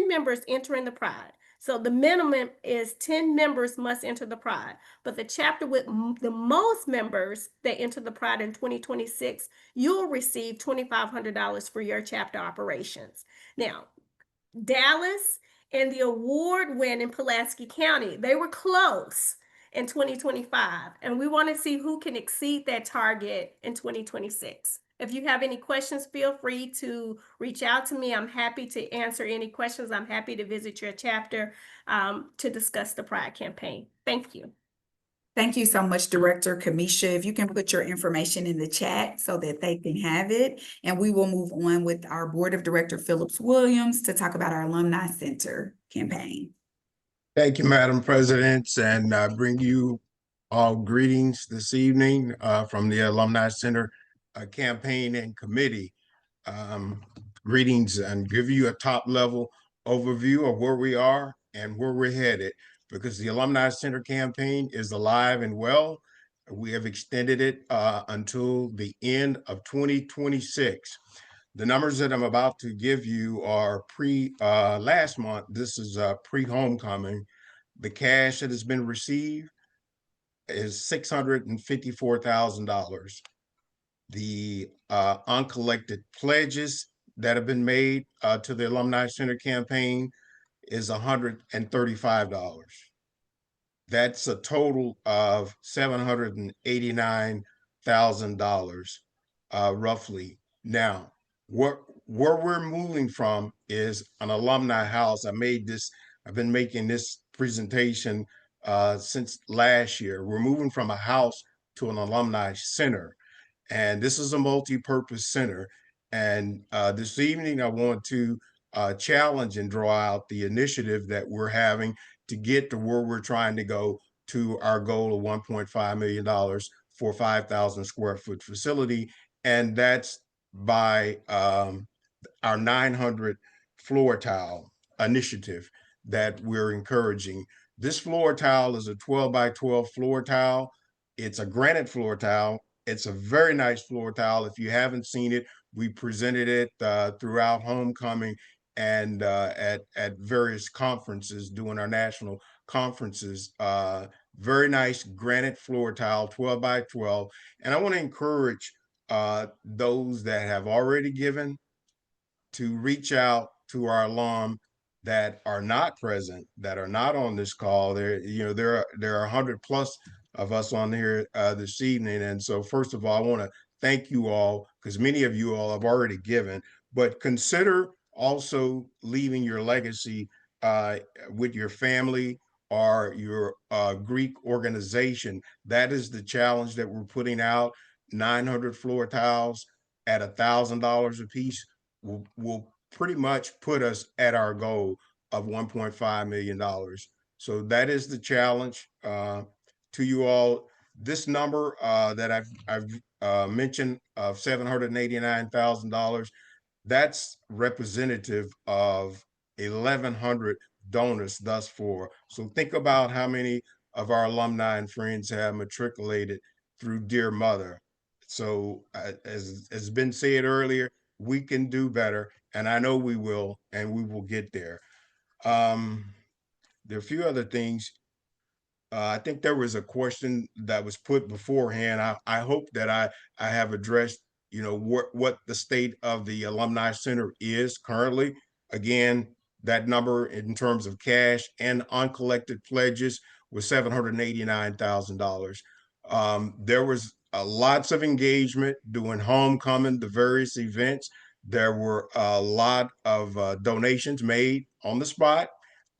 members entering the Pride. So the minimum is 10 members must enter the Pride. But the chapter with the most members that enter the Pride in 2026, you'll receive $2,500 for your chapter operations. Now, Dallas and the award-winning Pulaski County, they were close in 2025, and we want to see who can exceed that target in 2026. If you have any questions, feel free to reach out to me. I'm happy to answer any questions. I'm happy to visit your chapter to discuss the Pride campaign. Thank you. Thank you so much, Director Kamisha. If you can put your information in the chat so that they can have it, and we will move on with our Board of Director Phillips Williams to talk about our Alumni Center campaign. Thank you, Madam President, and I bring you all greetings this evening from the Alumni Center campaign and committee. Greetings, and give you a top-level overview of where we are and where we're headed, because the Alumni Center campaign is alive and well. We have extended it until the end of 2026. The numbers that I'm about to give you are last month. This is pre-homecoming. The cash that has been received is $654,000. The uncollected pledges that have been made to the Alumni Center campaign is $135. That's a total of $789,000 roughly. Now, where we're moving from is an alumni house. I've been making this presentation since last year. We're moving from a house to an alumni center. And this is a multi-purpose center. And this evening, I want to challenge and draw out the initiative that we're having to get to where we're trying to go to our goal of $1.5 million for 5,000 square foot facility. And that's by our 900 floor tile initiative that we're encouraging. This floor tile is a 12 by 12 floor tile. It's a granite floor tile. It's a very nice floor tile. If you haven't seen it, we presented it throughout homecoming and at various conferences, doing our national conferences very nice granite floor tile, 12 by 12. And I want to encourage those that have already given to reach out to our alum that are not present, that are not on this call. There are 100 plus of us on here this evening. And so first of all, I want to thank you all, because many of you all have already given, but consider also leaving your legacy with your family or your Greek organization. That is the challenge that we're putting out. 900 floor tiles at $1,000 a piece will pretty much put us at our goal of $1.5 million. So that is the challenge to you all. This number that I've mentioned of $789,000, that's representative of 1,100 donors thus far. So think about how many of our alumni and friends have matriculated through Dear Mother. So as has been said earlier, we can do better, and I know we will, and we will get there. There are a few other things. I think there was a question that was put beforehand. I hope that I have addressed, what the state of the Alumni Center is currently. Again, that number in terms of cash and uncollected pledges was $789,000. There was lots of engagement doing homecoming, the various events. There were a lot of donations made on the spot,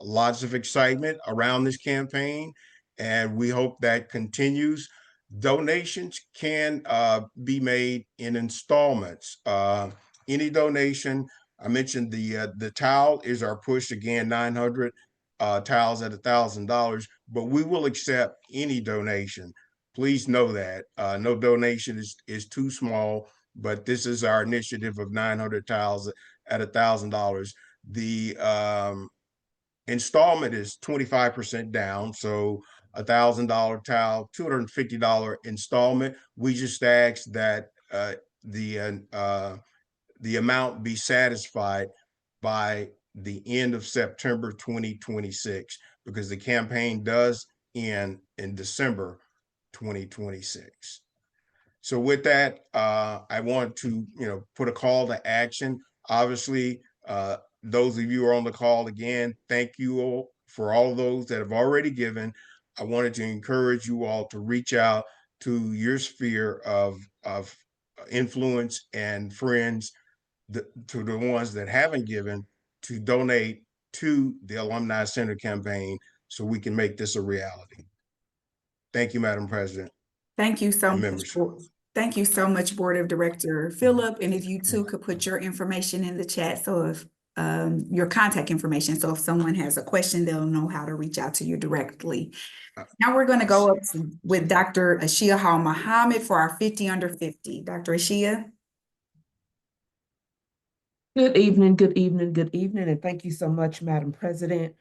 lots of excitement around this campaign, and we hope that continues. Donations can be made in installments. Any donation, I mentioned the towel is our push, again, 900 towels at $1,000, but we will accept any donation. Please know that no donation is too small, but this is our initiative of 900 towels at $1,000. The installment is 25% down, so $1,000 towel, $250 installment. We just ask that the amount be satisfied by the end of September 2026, because the campaign does end in December 2026. So with that, I want to put a call to action. Obviously, those of you who are on the call, again, thank you all for all of those that have already given. I wanted to encourage you all to reach out to your sphere of influence and friends, to the ones that haven't given, to donate to the Alumni Center campaign so we can make this a reality. Thank you, Madam President. Thank you so And much. members. Thank you so much, Board of Director Phillip. And if you too could put your information in the chat, so if your contact information, so if someone has a question, they'll know how to reach out to you directly. Now we're going to go up with Dr. Ashia Hall Muhammad for our 50 under 50. Dr. Ashia. Good evening, good evening, good evening, and thank you so much, Madam President.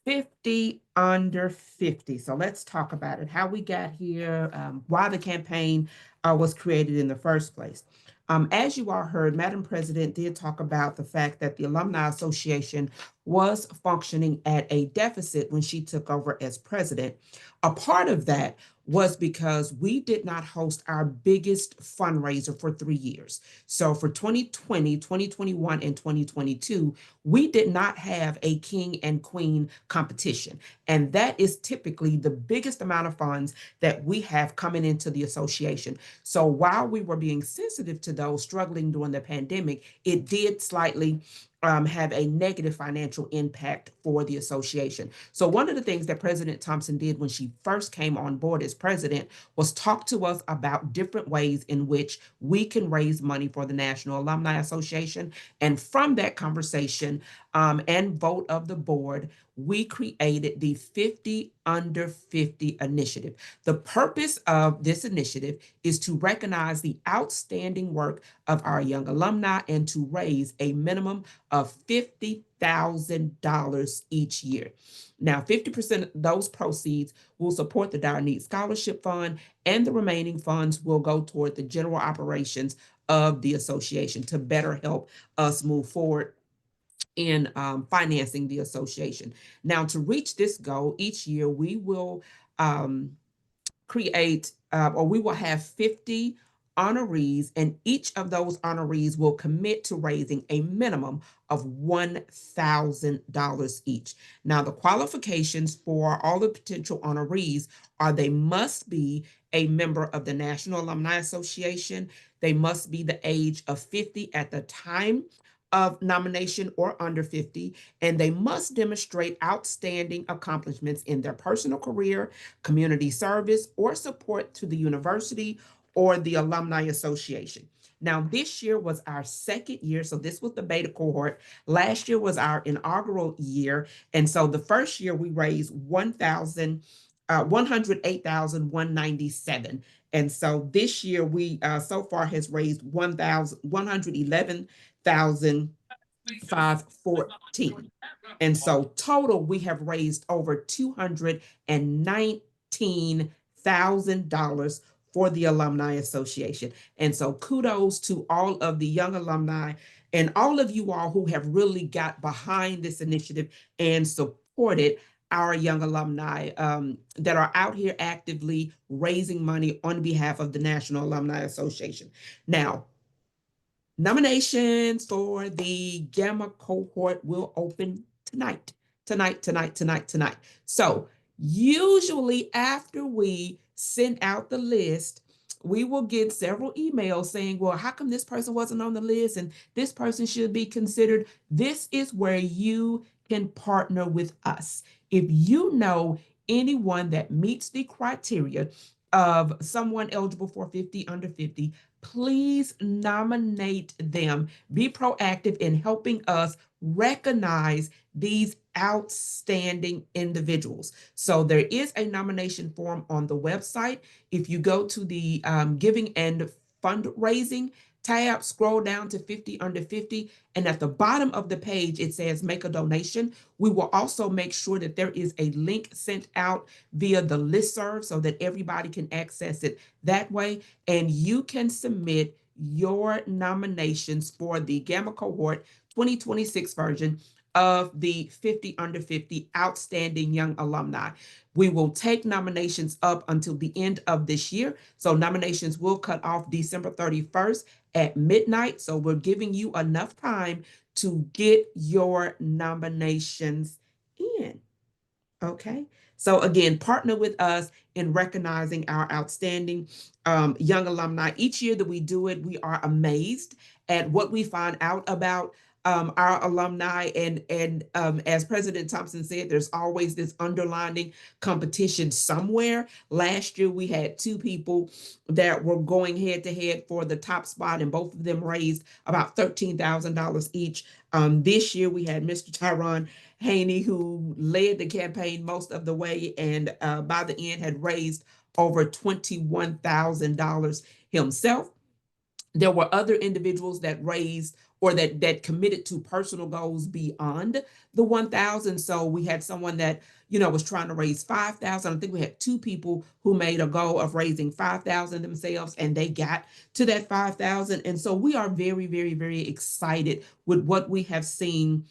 50 under 50. So let's talk about it, how we got here, why the campaign was created in the first place. As you all heard, Madam President did talk about the fact that the Alumni Association was functioning at a deficit when she took over as president. A part of that was because we did not host our biggest fundraiser for 3 years. So for 2020, 2021, and 2022, we did not have a king and queen competition. And that is typically the biggest amount of funds that we have coming into the association. So while we were being sensitive to those struggling during the pandemic, it did slightly have a negative financial impact for the association. So one of the things that President Thompson did when she first came on board as president was talk to us about different ways in which we can raise money for the National Alumni Association. And from that conversation and vote of the board, we created the 50 under 50 initiative. The purpose of this initiative is to recognize the outstanding work of our young alumni and to raise a minimum of $50,000 each year. Now, 50% of those proceeds will support the Dire Needs Scholarship Fund, and the remaining funds will go toward the general operations of the association to better help us move forward in financing the association. Now, to reach this goal, each year we will create, or we will have 50 honorees, and each of those honorees will commit to raising a minimum of $1,000 each. Now, the qualifications for all the potential honorees are they must be a member of the National Alumni Association. They must be the age of 50 at the time of nomination or under 50, and they must demonstrate outstanding accomplishments in their personal career, community service, or support to the university or the Alumni Association. Now, this year was our second year, so this was the beta cohort. Last year was our inaugural year, and so the first year we raised 108,197. And so this year we so far has raised 111,514. And so total we have raised over $219,000 for the Alumni Association. And so kudos to all of the young alumni and all of you all who have really got behind this initiative and supported our young alumni that are out here actively raising money on behalf of the National Alumni Association. Now, nominations for the Gamma cohort will open tonight. So usually after we send out the list, we will get several emails saying, well, how come this person wasn't on the list and this person should be considered? This is where you can partner with us. If you know anyone that meets the criteria of someone eligible for 50 under 50, please nominate them. Be proactive in helping us recognize these outstanding individuals. So there is a nomination form on the website. If you go to the giving and fundraising tab, scroll down to 50 under 50, and at the bottom of the page, it says make a donation. We will also make sure that there is a link sent out via the listserv so that everybody can access it that way. And you can submit your nominations for the Gamma Cohort 2026 version of the 50 under 50 outstanding young alumni. We will take nominations up until the end of this year. So nominations will cut off December 31st at midnight. So we're giving you enough time to get your nominations in. Okay. So again, partner with us in recognizing our outstanding young alumni. Each year that we do it, we are amazed at what we find out about our alumni. And as President Thompson said, there's always this underlining competition somewhere. Last year, we had two people that were going head to head for the top spot, and both of them raised about $13,000 each. This year, we had Mr. Tyron Haney, who led the campaign most of the way, and by the end had raised over $21,000 himself. There were other individuals that raised or that committed to personal goals beyond the 1,000. So we had someone that, was trying to raise 5,000. I think we had two people who made a goal of raising 5,000 themselves, and they got to that 5,000. And so we are very, very, very excited with what we have seen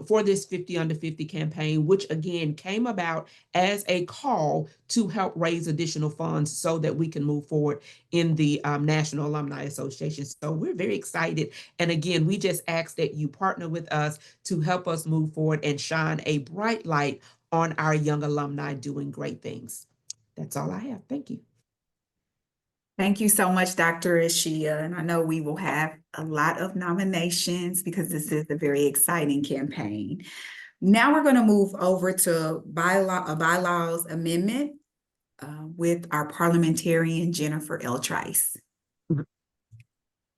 for this 50 under 50 campaign, which again came about as a call to help raise additional funds so that we can move forward in the National Alumni Association. So we're very excited. And again, we just ask that you partner with us to help us move forward and shine a bright light on our young alumni doing great things. That's all I have. Thank you. Thank you so much, Dr. Ashia. And I know we will have a lot of nominations because this is a very exciting campaign. Now we're going to move over to bylaws amendment with our parliamentarian, Jennifer L. Trice.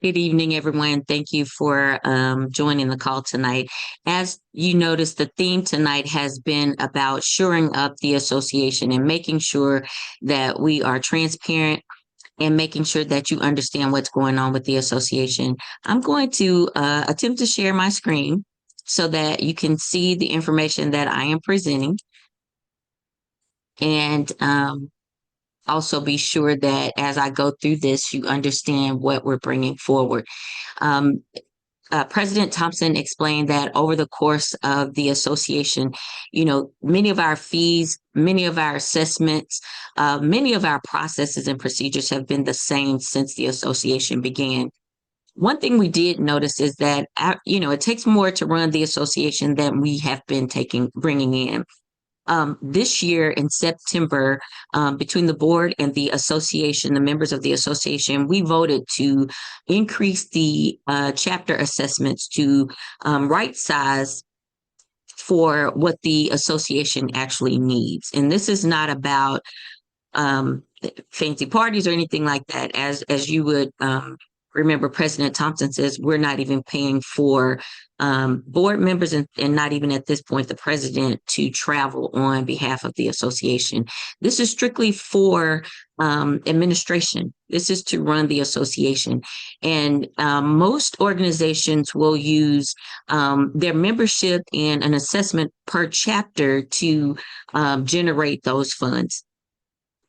Good evening, everyone. Thank you for joining the call tonight. As you noticed, the theme tonight has been about shoring up the association and making sure that we are transparent and making sure that you understand what's going on with the association. I'm going to attempt to share my screen so that you can see the information that I am presenting. And also be sure that as I go through this, you understand what we're bringing forward. President Thompson explained that over the course of the association, many of our fees, many of our assessments, many of our processes and procedures have been the same since the association began. One thing we did notice is that, it takes more to run the association than we have been bringing in. This year in September, between the board and the association, the members of the association, we voted to increase the chapter assessments to right size for what the association actually needs. And this is not about fancy parties or anything like that. As you would remember, President Thompson says we're not even paying for board members and not even at this point the president to travel on behalf of the association. This is strictly for administration. This is to run the association. And most organizations will use their membership and an assessment per chapter to generate those funds.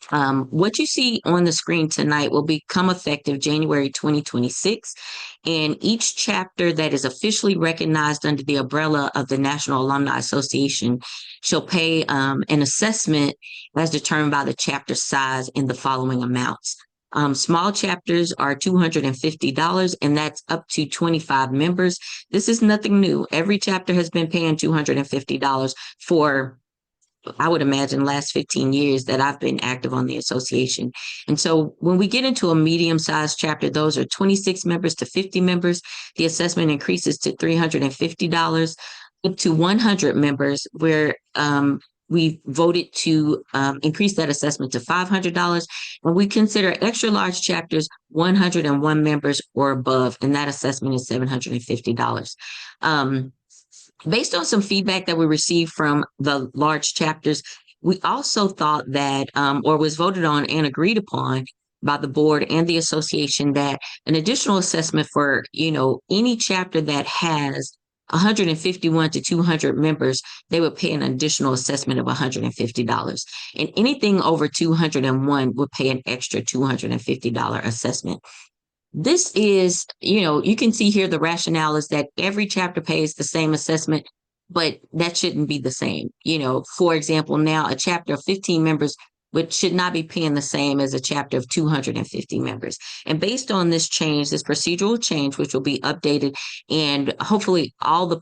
What you see on the screen tonight will become effective January 2026, and each chapter that is officially recognized under the umbrella of the National Alumni Association shall pay an assessment as determined by the chapter size in the following amounts. Small chapters are $250, and that's up to 25 members. This is nothing new. Every chapter has been paying $250 for, I would imagine, last 15 years that I've been active on the association. And so when we get into a medium-sized chapter, those are 26 members to 50 members. The assessment increases to $350. Up to 100 members, where we voted to increase that assessment to $500. And we consider extra large chapters 101 members or above, and that assessment is $750. Based on some feedback that we received from the large chapters, we also thought that, or was voted on and agreed upon by the board and the association, that an additional assessment for, any chapter that has 151 to 200 members, they would pay an additional assessment of $150. And anything over 201 would pay an extra $250 assessment. This is, you can see here the rationale is that every chapter pays the same assessment, but that shouldn't be the same. For example, now a chapter of 15 members should not be paying the same as a chapter of 250 members. And based on this change, this procedural change, which will be updated, and hopefully all the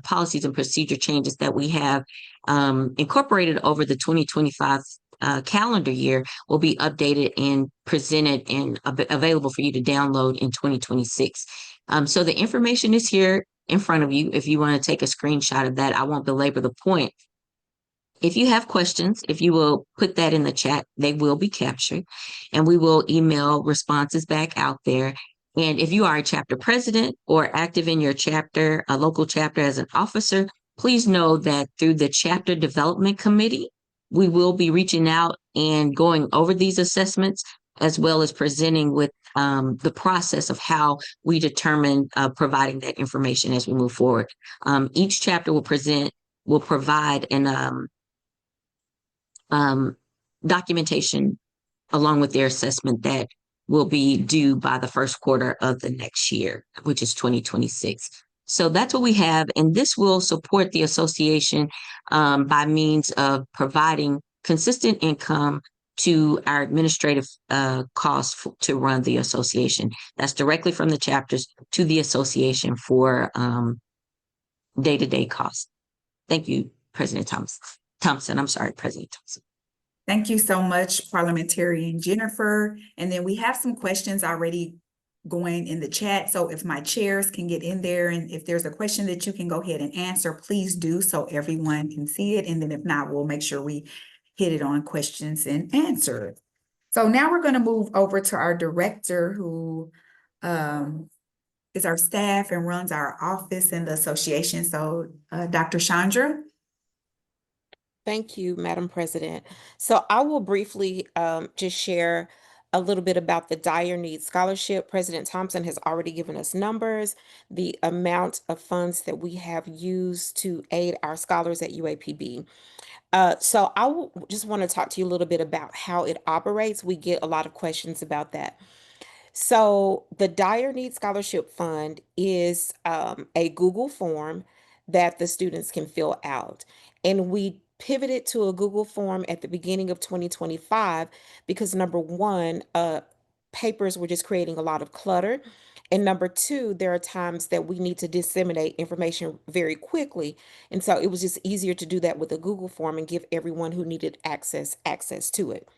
policies and procedure changes that we have incorporated over the 2025 calendar year will be updated and presented and available for you to download in 2026. So the information is here in front of you. If you want to take a screenshot of that, I won't belabor the point. If you have questions, if you will put that in the chat, they will be captured, and we will email responses back out there. And if you are a chapter president or active in your chapter, a local chapter as an officer, please know that through the Chapter Development Committee, we will be reaching out and going over these assessments, as well as presenting with the process of how we determine providing that information as we move forward. Each chapter will provide an documentation along with their assessment that will be due by the first quarter of the next year, which is 2026. So that's what we have, and this will support the association by means of providing consistent income to our administrative costs to run the association. That's directly from the chapters to the association for day-to-day costs. Thank you, President Thompson. I'm sorry, President Thompson. Thank you so much, Parliamentarian Jennifer. And then we have some questions already going in the chat. So if my chairs can get in there, and if there's a question that you can go ahead and answer, please do, so everyone can see it. And then if not, we'll make sure we hit it on questions and answers. So now we're going to move over to our director, who is our staff and runs our office in the association. So Dr. Chandra. Thank you, Madam President. So I will briefly just share a little bit about the Dire Needs Scholarship. President Thompson has already given us numbers, the amount of funds that we have used to aid our scholars at UAPB. So I just want to talk to you a little bit about how it operates. We get a lot of questions about that. So the Dire Need Scholarship Fund is a Google form that the students can fill out. And we pivoted to a Google form at the beginning of 2025 because number one, papers were just creating a lot of clutter. And number two, there are times that we need to disseminate information very quickly. And so it was just easier to do that with a Google form and give everyone who needed access to it.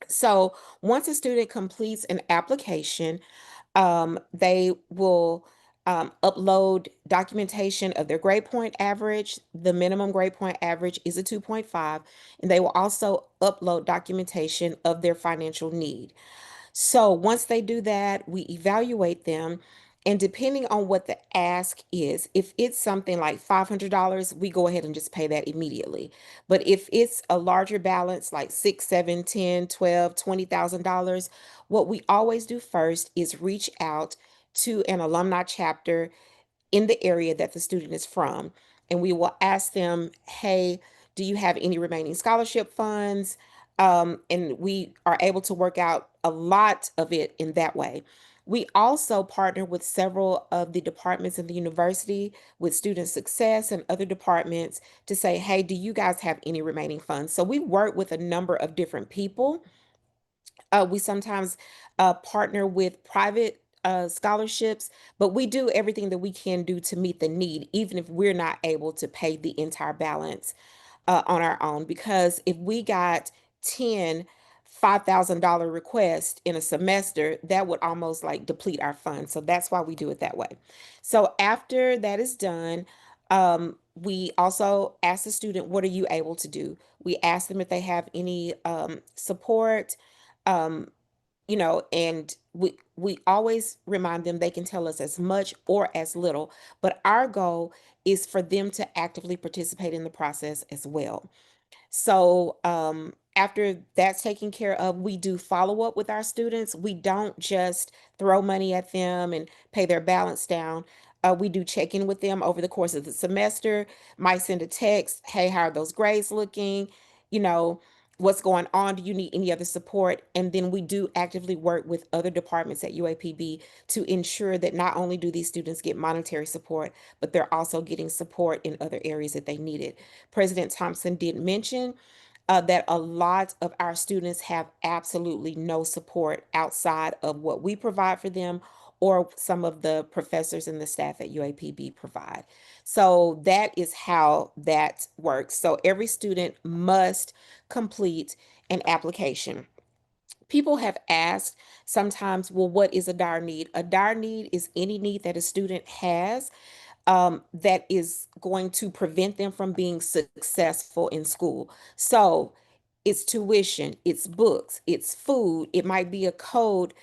So once a student completes an application, they will upload documentation of their grade point average. The minimum grade point average is a 2.5, and they will also upload documentation of their financial need. So once they do that, we evaluate them. And depending on what the ask is, if it's something like $500, we go ahead and just pay that immediately. But if it's a larger balance, like six, seven, 10, 12, $20,000, what we always do first is reach out to an alumni chapter in the area that the student is from. And we will ask them, hey, do you have any remaining scholarship funds? And we are able to work out a lot of it in that way. We also partner with several of the departments in the university, with student success and other departments, to say, hey, do you guys have any remaining funds? So we work with a number of different people. We sometimes partner with private scholarships, but we do everything that we can do to meet the need, even if we're not able to pay the entire balance on our own. Because if we got 10 $5,000 requests in a semester, that would almost like deplete our funds. So that's why we do it that way. So after that is done, we also ask the student, what are you able to do? We ask them if they have any support, um, and we always remind them they can tell us as much or as little, but our goal is for them to actively participate in the process as well. So after that's taken care of, we do follow up with our students. We don't just throw money at them and pay their balance down. We do check in with them over the course of the semester, might send a text, hey, how are those grades looking? You know, what's going on? Do you need any other support? And then we do actively work with other departments at UAPB to ensure that not only do these students get monetary support, but they're also getting support in other areas that they need it. President Thompson did mention that a lot of our students have absolutely no support outside of what we provide for them or some of the professors and the staff at UAPB provide. So that is how that works. So every student must complete an application. People have asked sometimes, well, what is a dire need? A dire need is any need that a student has that is going to prevent them from being successful in school. So it's tuition, it's books, it's food, it might be a code.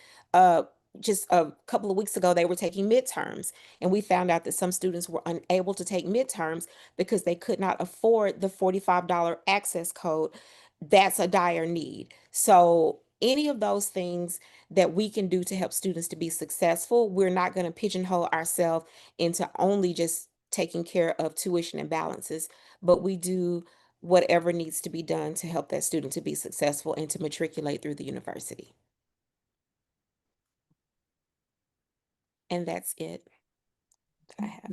Just a couple of weeks ago, they were taking midterms, and we found out that some students were unable to take midterms because they could not afford the $45 access code. That's a dire need. So any of those things that we can do to help students to be successful, we're not going to pigeonhole ourselves into only just taking care of tuition and balances, but we do whatever needs to be done to help that student to be successful and to matriculate through the university. And that's it that I have.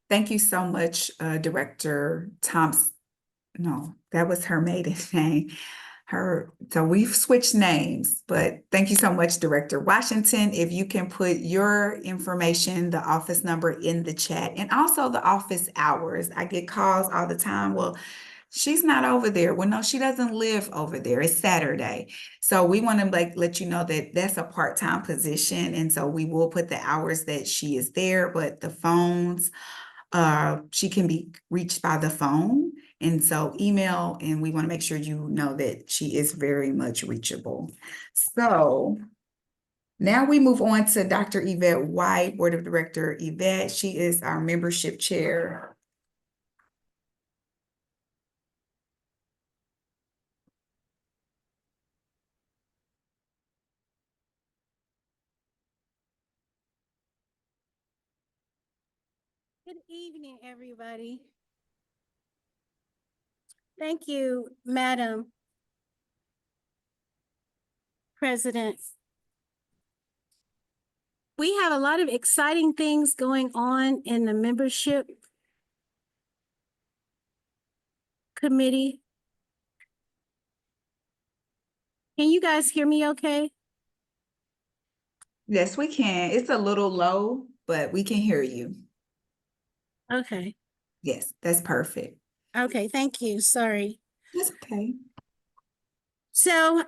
Thank you so much, Director Thompson. No, that was her maiden name. So we've switched names, but thank you so much, Director Washington. If you can put your information, the office number in the chat, and also the office hours. I get calls all the time. Well, she's not over there. Well, no, she doesn't live over there. It's Saturday. So we want to let you know that that's a part-time position. And so we will put the hours that she is there, but the phones, she can be reached by the phone. And so email, and we want to make sure you know that she is very much reachable. So now we move on to Dr. Yvette White, Board of Director Yvette. She is our membership chair. Good evening, everybody. Thank you, Madam President we have a lot of exciting things going on in the membership committee. Can you guys hear me okay? Yes, we can. It's a little low, but we can hear you. Okay. Yes, that's perfect. Okay, thank you. Sorry. That's okay. So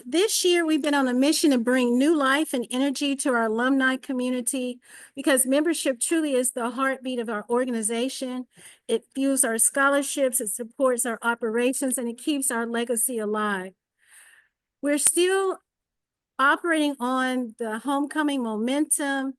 this year we've been on a mission to bring new life and energy to our alumni community because membership truly is the heartbeat of our organization. It fuels our scholarships, it supports our operations, and it keeps our legacy alive. We're still operating on the homecoming momentum.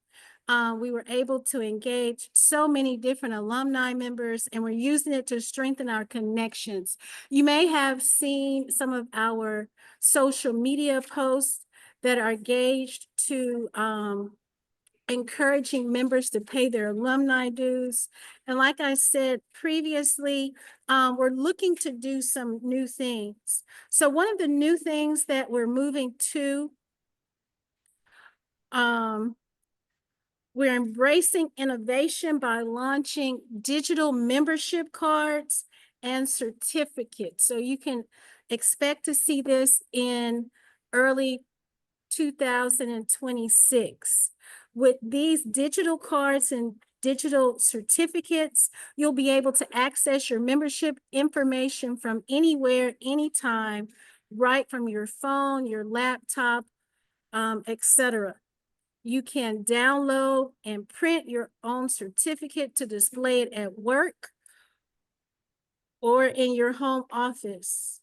We were able to engage so many different alumni members, and we're using it to strengthen our connections. You may have seen some of our social media posts that are gauged to encouraging members to pay their alumni dues. And like I said previously, we're looking to do some new things. So one of the new things that we're moving to, we're embracing innovation by launching digital membership cards and certificates. So you can expect to see this in early 2026. With these digital cards and digital certificates, you'll be able to access your membership information from anywhere, anytime, right from your phone, your laptop, etc. You can download and print your own certificate to display it at work or in your home office.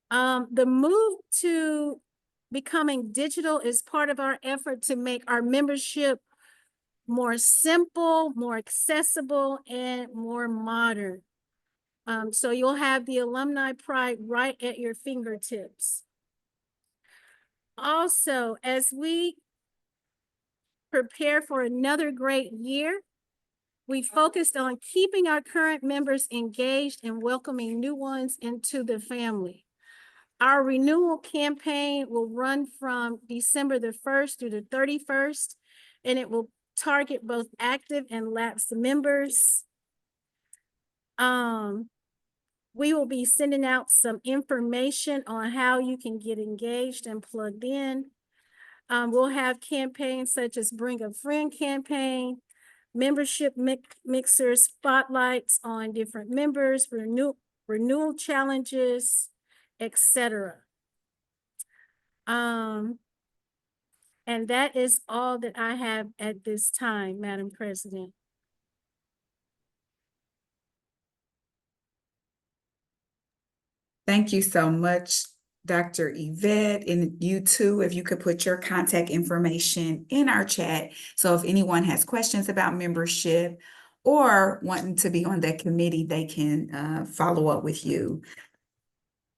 The move to becoming digital is part of our effort to make our membership more simple, more accessible, and more modern. So you'll have the Alumni Pride right at your fingertips. Also, as we prepare for another great year, we focused on keeping our current members engaged and welcoming new ones into the family. Our renewal campaign will run from December the 1st through the 31st, and it will target both active and lapsed members. We will be sending out some information on how you can get engaged and plugged in. We'll have campaigns such as Bring a Friend campaign, membership mixers, spotlights on different members, renewal challenges, etc. And that is all that I have at this time, Madam President. Thank you so much, Dr. Yvette, and you too, if you could put your contact information in our chat. So if anyone has questions about membership or wanting to be on that committee, they can follow up with you.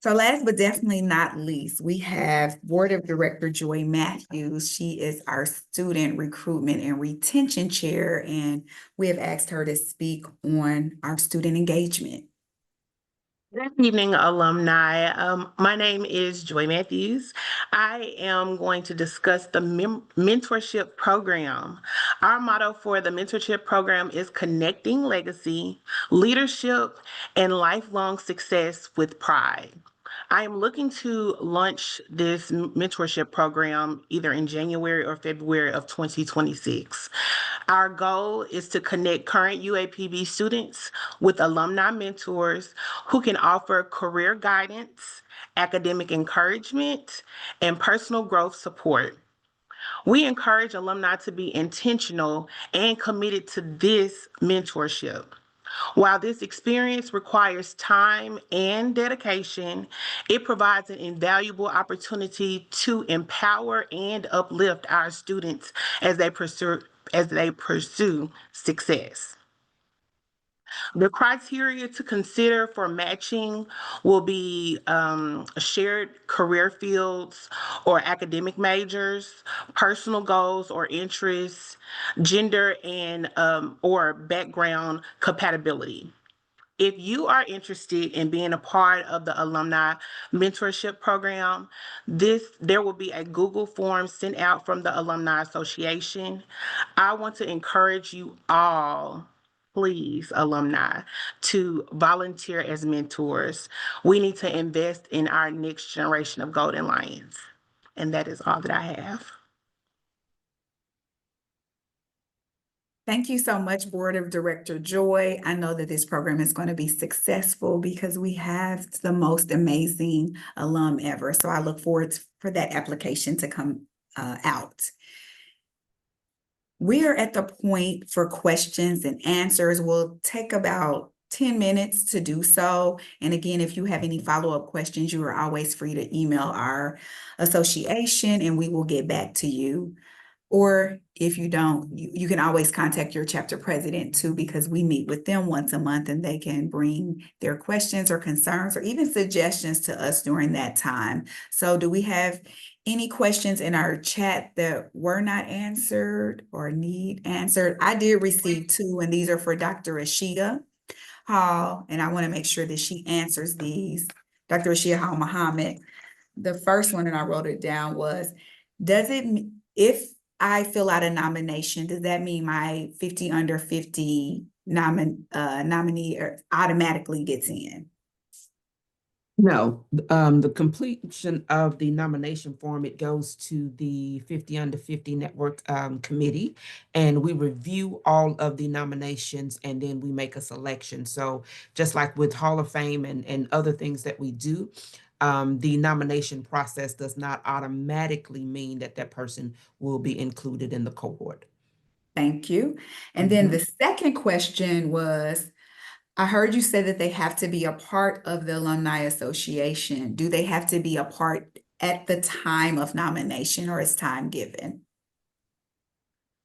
So last but definitely not least, we have Board of Director Joy Matthews. She is our Student Recruitment and Retention Chair, and we have asked her to speak on our student engagement. Good evening, alumni. My name is Joy Matthews. I am going to discuss the mentorship program. Our motto for the mentorship program is connecting legacy, leadership, and lifelong success with pride. I am looking to launch this mentorship program either in January or February of 2026. Our goal is to connect current UAPB students with alumni mentors who can offer career guidance, academic encouragement, and personal growth support. We encourage alumni to be intentional and committed to this mentorship. While this experience requires time and dedication, it provides an invaluable opportunity to empower and uplift our students as they pursue success. The criteria to consider for matching will be shared career fields or academic majors, personal goals or interests, gender and or background compatibility. If you are interested in being a part of the Alumni Mentorship Program, there will be a Google form sent out from the Alumni Association. I want to encourage you all, please, alumni, to volunteer as mentors. We need to invest in our next generation of Golden Lions. And that is all that I have. Thank you so much, Board of Director Joy. I know that this program is going to be successful because we have the most amazing alum ever. So I look forward for that application to come out. We are at the point for questions and answers. We'll take about 10 minutes to do so. And again, if you have any follow-up questions, you are always free to email our association and we will get back to you. Or if you don't, you can always contact your chapter president too, because we meet with them once a month and they can bring their questions or concerns or even suggestions to us during that time. So do we have any questions in our chat that were not answered or need answered? I did receive 2, and these are for Dr. Ashia Hall, and I want to make sure that she answers these. Dr. Ashia Hall Muhammad. The first one, and I wrote it down, was, if I fill out a nomination, does that mean my 50 under 50 nominee automatically gets in? No, the completion of the nomination form, it goes to the 50 under 50 network committee, and we review all of the nominations and then we make a selection. So just like with Hall of Fame and other things that we do, the nomination process does not automatically mean that that person will be included in the cohort. Thank you. And then the second question was, I heard you say that they have to be a part of the Alumni Association. Do they have to be a part at the time of nomination, or is time given?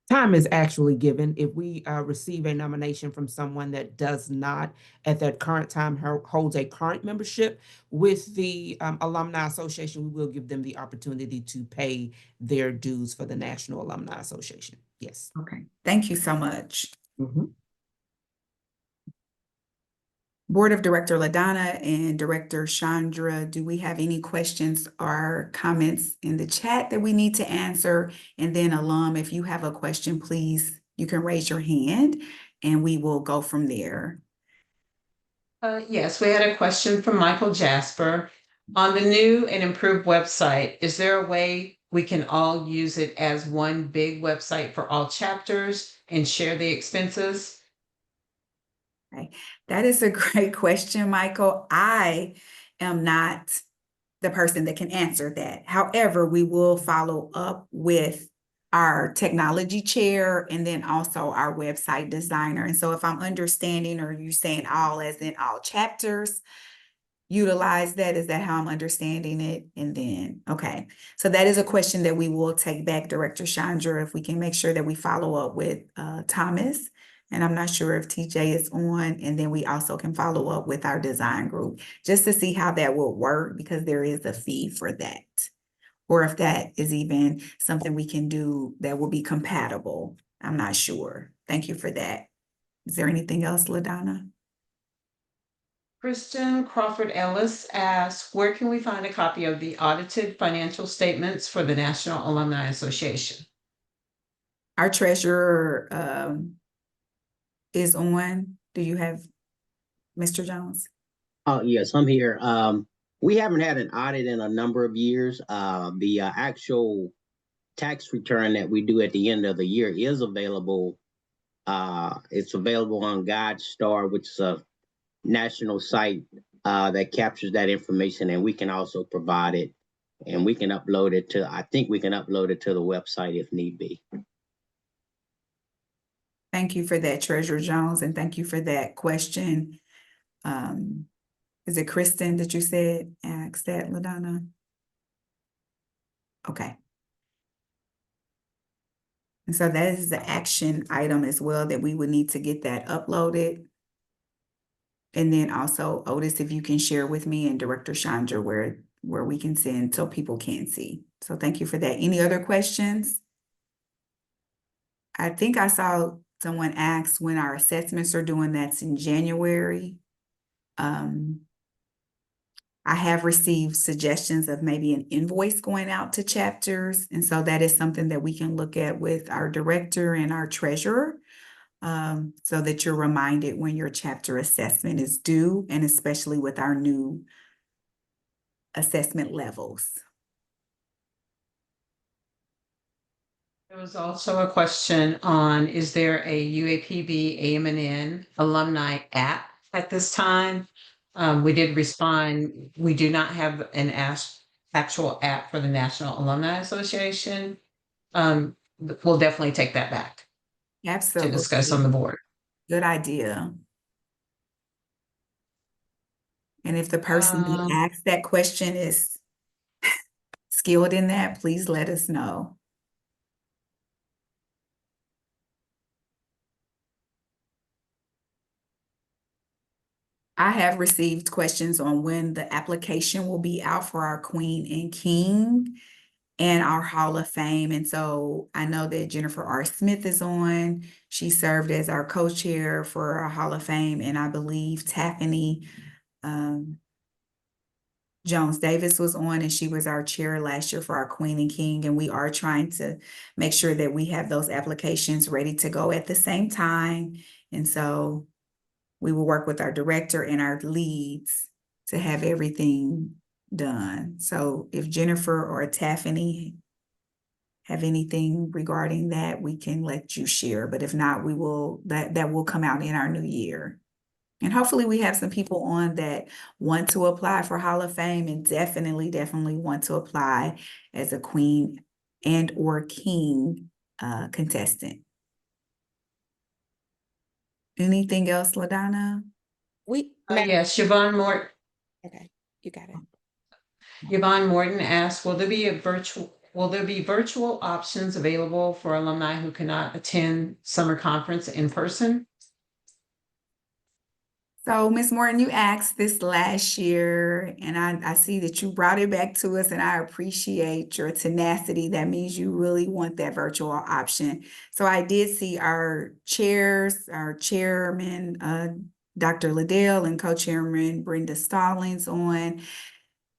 Time is actually given. If we receive a nomination from someone that does not at that current time holds a current membership with the Alumni Association, we will give them the opportunity to pay their dues for the National Alumni Association. Yes. Okay, thank you so much. Mm-hmm. Board of Director LaDonna and Director Chandra, do we have any questions or comments in the chat that we need to answer? And then alum, if you have a question, please, you can raise your hand and we will go from there. Yes, we had a question from Michael Jasper. On the new and improved website, is there a way we can all use it as one big website for all chapters and share the expenses? Okay, that is a great question, Michael. I am not the person that can answer that. However, we will follow up with our technology chair and then also our website designer. And so if I'm understanding, or you saying all as in all chapters, utilize that, is that how I'm understanding it? And then, okay. So that is a question that we will take back, Director Chandra, if we can make sure that we follow up with Thomas. And I'm not sure if TJ is on, and then we also can follow up with our design group just to see how that will work, because there is a fee for that. Or if that is even something we can do that will be compatible. I'm not sure. Thank you for that. Is there anything else, LaDonna? Kristen Crawford Ellis asks, where can we find a copy of the audited financial statements for the National Alumni Association? Our treasurer is on. Do you have Mr. Jones? Oh, yes, I'm here. We haven't had an audit in a number of years. The actual tax return that we do at the end of the year is available. It's available on GuideStar, which is a national site that captures that information, and we can also provide it, and we can upload it to, I think we can upload it to the website if need be. Thank you for that, Treasurer Jones, and thank you for that question. Is it Kristen that you said asked that, LaDonna? Okay. And so that is the action item as well, that we would need to get that uploaded. And then also, Otis, if you can share with me and Director Chandra where we can send so people can see. So thank you for that. Any other questions? I think I saw someone ask when our assessments are doing, that's in January. I have received suggestions of maybe an invoice going out to chapters. And so that is something that we can look at with our director and our treasurer, so that you're reminded when your chapter assessment is due, and especially with our new assessment levels. There was also a question on, is there a UAPB AM&N alumni app at this time? We did respond, we do not have an actual app for the National Alumni Association. We'll definitely take that back to discuss on the Absolutely. board. Good idea. And if the person that asked that question is skilled in that, please let us know. I have received questions on when the application will be out for our Queen and King and our Hall of Fame. And so I know that Jennifer R. Smith is on. She served as our co-chair for our Hall of Fame. And I believe Taffany Jones Davis was on, and she was our chair last year for our Queen and King. And we are trying to make sure that we have those applications ready to go at the same time. And so we will work with our director and our leads to have everything done. So if Jennifer or Taffany have anything regarding that, we can let you share. But if not, we will, that will come out in our new year. And hopefully we have some people on that want to apply for Hall of Fame, and definitely want to apply as a Queen and or King contestant. Anything else, LaDonna? Yes, Yvonne Morton. Okay, you got it. Yvonne Morton asked, will there be virtual options available for alumni who cannot attend summer conference in person? So, Ms. Morton, you asked this last year, and I see that you brought it back to us, and I appreciate your tenacity. That means you really want that virtual option. So I did see our chairs, our chairman, Dr. Liddell, and co-chairman Brenda Stallings on.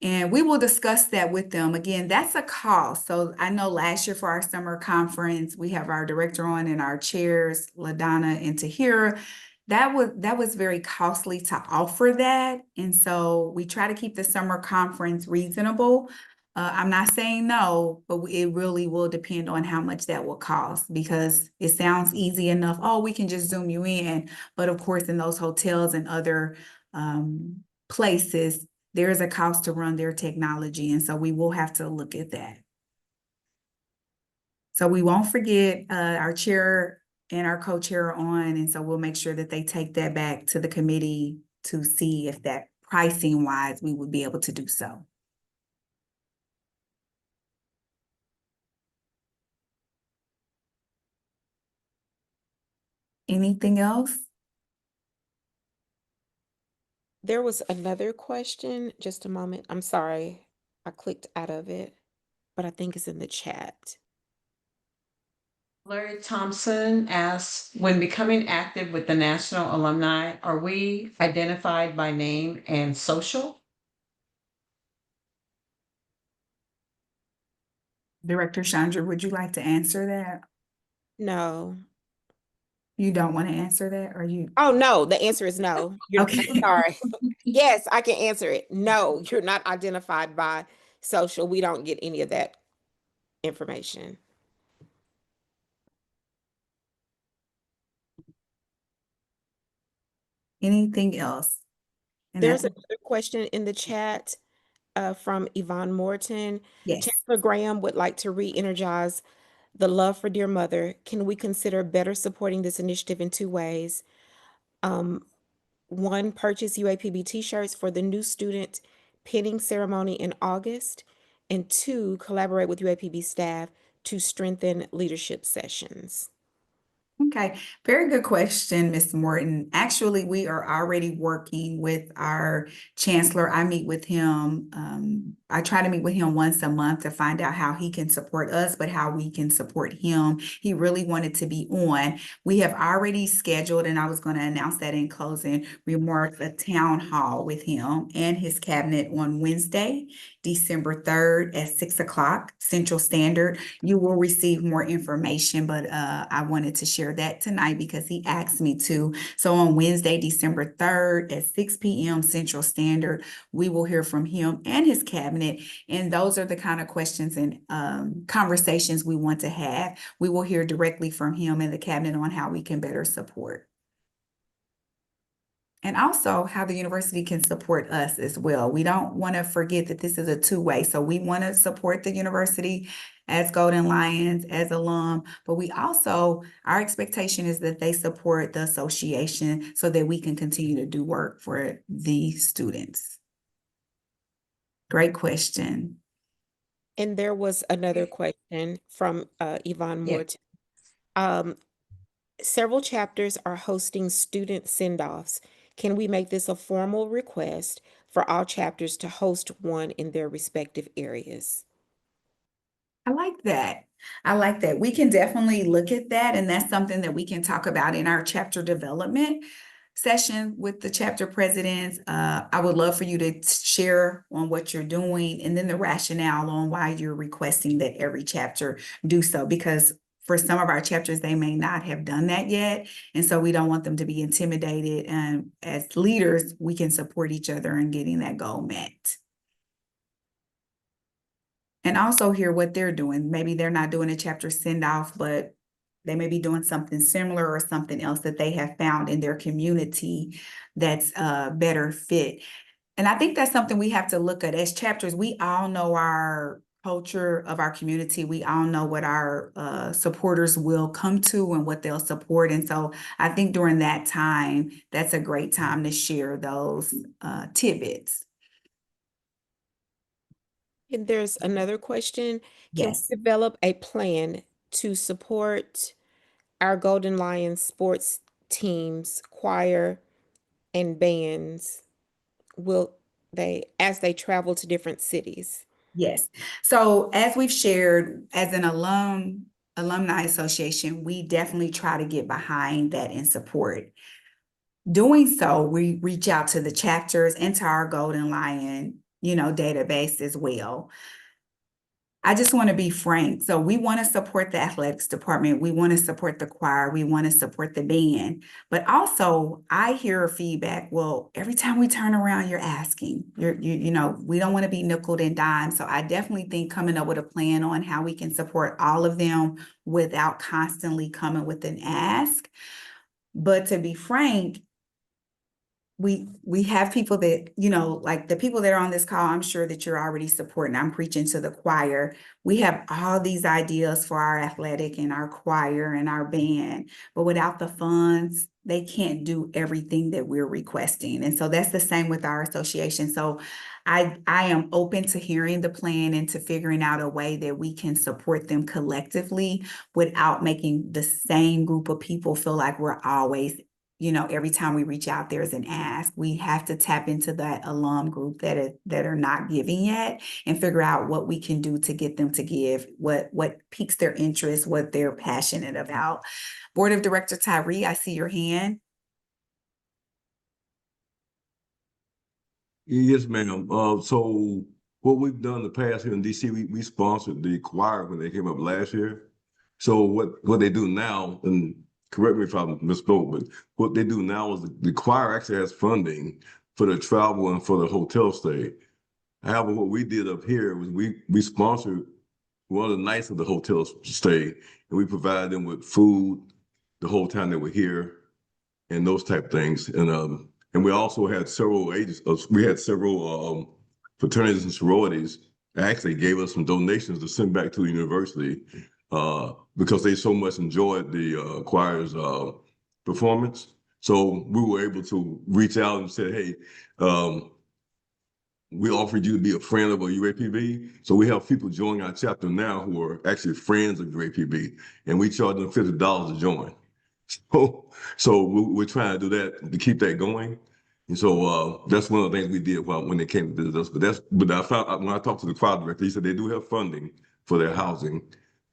And we will discuss that with them. Again, that's a cost. So I know last year for our summer conference, we have our director on and our chairs, LaDonna and Tahira. That was very costly to offer that. And so we try to keep the summer conference reasonable. I'm not saying no, but it really will depend on how much that will cost, because it sounds easy enough. Oh, we can just Zoom you in. But of course, in those hotels and other places, there is a cost to run their technology. And so we will have to look at that. So we won't forget our chair and our co-chair are on. And so we'll make sure that they take that back to the committee to see if that pricing wise, we would be able to do so. Anything else? There was another question, just a moment. I'm sorry, I clicked out of it, but I think it's in the chat. Larry Thompson asks, when becoming active with the National Alumni, are we identified by name and social? Director Chandra, would you like to answer that? No. You don't want to answer that, or you? Oh, no, the answer is no. Okay. I'm sorry. Yes, I can answer it. No, you're not identified by social. We don't get any of that information. Anything else? And There's that's, another question in the chat from Yvonne Morton. yes. Chancellor Graham would like to re-energize the love for dear mother. Can we consider better supporting this initiative in two ways? One, purchase UAPB t-shirts for the new student pinning ceremony in August. And two, collaborate with UAPB staff to strengthen leadership sessions. Okay, very good question, Ms. Morton. Actually, we are already working with our chancellor. I meet with him I try to meet with him once a month to find out how he can support us, but how we can support him. He really wanted to be on. We have already scheduled, and I was going to announce that in closing remarks, a town hall with him and his cabinet on Wednesday, December 3rd at 6 o'clock Central Standard. You will receive more information, but I wanted to share that tonight because he asked me to. So on Wednesday, December 3rd at 6 p.m. Central Standard, we will hear from him and his cabinet. And those are the kind of questions and conversations we want to have. We will hear directly from him and the cabinet on how we can better support. And also how the university can support us as well. We don't want to forget that this is a two-way. So we want to support the university as Golden Lions, as alum, but we also, our expectation is that they support the association so that we can continue to do work for the students. Great question. And there was another question from Yvonne Yeah. Morton. Several chapters are hosting student send-offs. Can we make this a formal request for all chapters to host one in their respective areas? I like that. I like that. We can definitely look at that, and that's something that we can talk about in our chapter development session with the chapter presidents. I would love for you to share on what you're doing and then the rationale on why you're requesting that every chapter do so, because for some of our chapters, they may not have done that yet. And so we don't want them to be intimidated. And as leaders, we can support each other in getting that goal met. And also hear what they're doing. Maybe they're not doing a chapter send off, but they may be doing something similar or something else that they have found in their community that's better fit. And I think that's something we have to look at as chapters. We all know our culture of our community. We all know what our supporters will come to and what they'll support. And so I think during that time, that's a great time to share those tidbits. And there's another question. Can Yes. we develop a plan to support our Golden Lions sports teams, choir, and bands as they travel to different cities? Yes. So as we've shared, as an alumni association, we definitely try to get behind that and support. Doing so, we reach out to the chapters and to our Golden Lion, database as well. I just want to be frank. So we want to support the athletics department. We want to support the choir. We want to support the band. But also, I hear feedback. Well, every time we turn around, you're asking. We don't want to be nickeled and dimed. So I definitely think coming up with a plan on how we can support all of them without constantly coming with an ask. But to be frank, we have people that, like the people that are on this call, I'm sure that you're already supporting. I'm preaching to the choir. We have all these ideas for our athletic and our choir and our band, but without the funds, they can't do everything that we're requesting. And so that's the same with our association. So I am open to hearing the plan and to figuring out a way that we can support them collectively without making the same group of people feel like we're always, every time we reach out, there's an ask. We have to tap into that alum group that are not giving yet and figure out what we can do to get them to give, what piques their interest, what they're passionate about. Board of Director Tyree, I see your hand. Yes, ma'am. So what we've done in the past here in DC, we sponsored the choir when they came up last year. So what they do now, and correct me if I misspoke, but what they do now is the choir actually has funding for the travel and for the hotel stay. However, what we did up here was we sponsored one of the nights of the hotel stay, and we provided them with food the whole time they were here and those type of things. And we also had several fraternities and sororities that actually gave us some donations to send back to the university because they so much enjoyed the choir's performance. So we were able to reach out and say, hey, we offered you to be a friend of a UAPB. So we have people joining our chapter now who are actually friends of UAPB, and we charge them $50 to join. So we're trying to do that to keep that going. And so that's one of the things we did when they came to visit us. But I found when I talked to the choir director, he said they do have funding for their housing.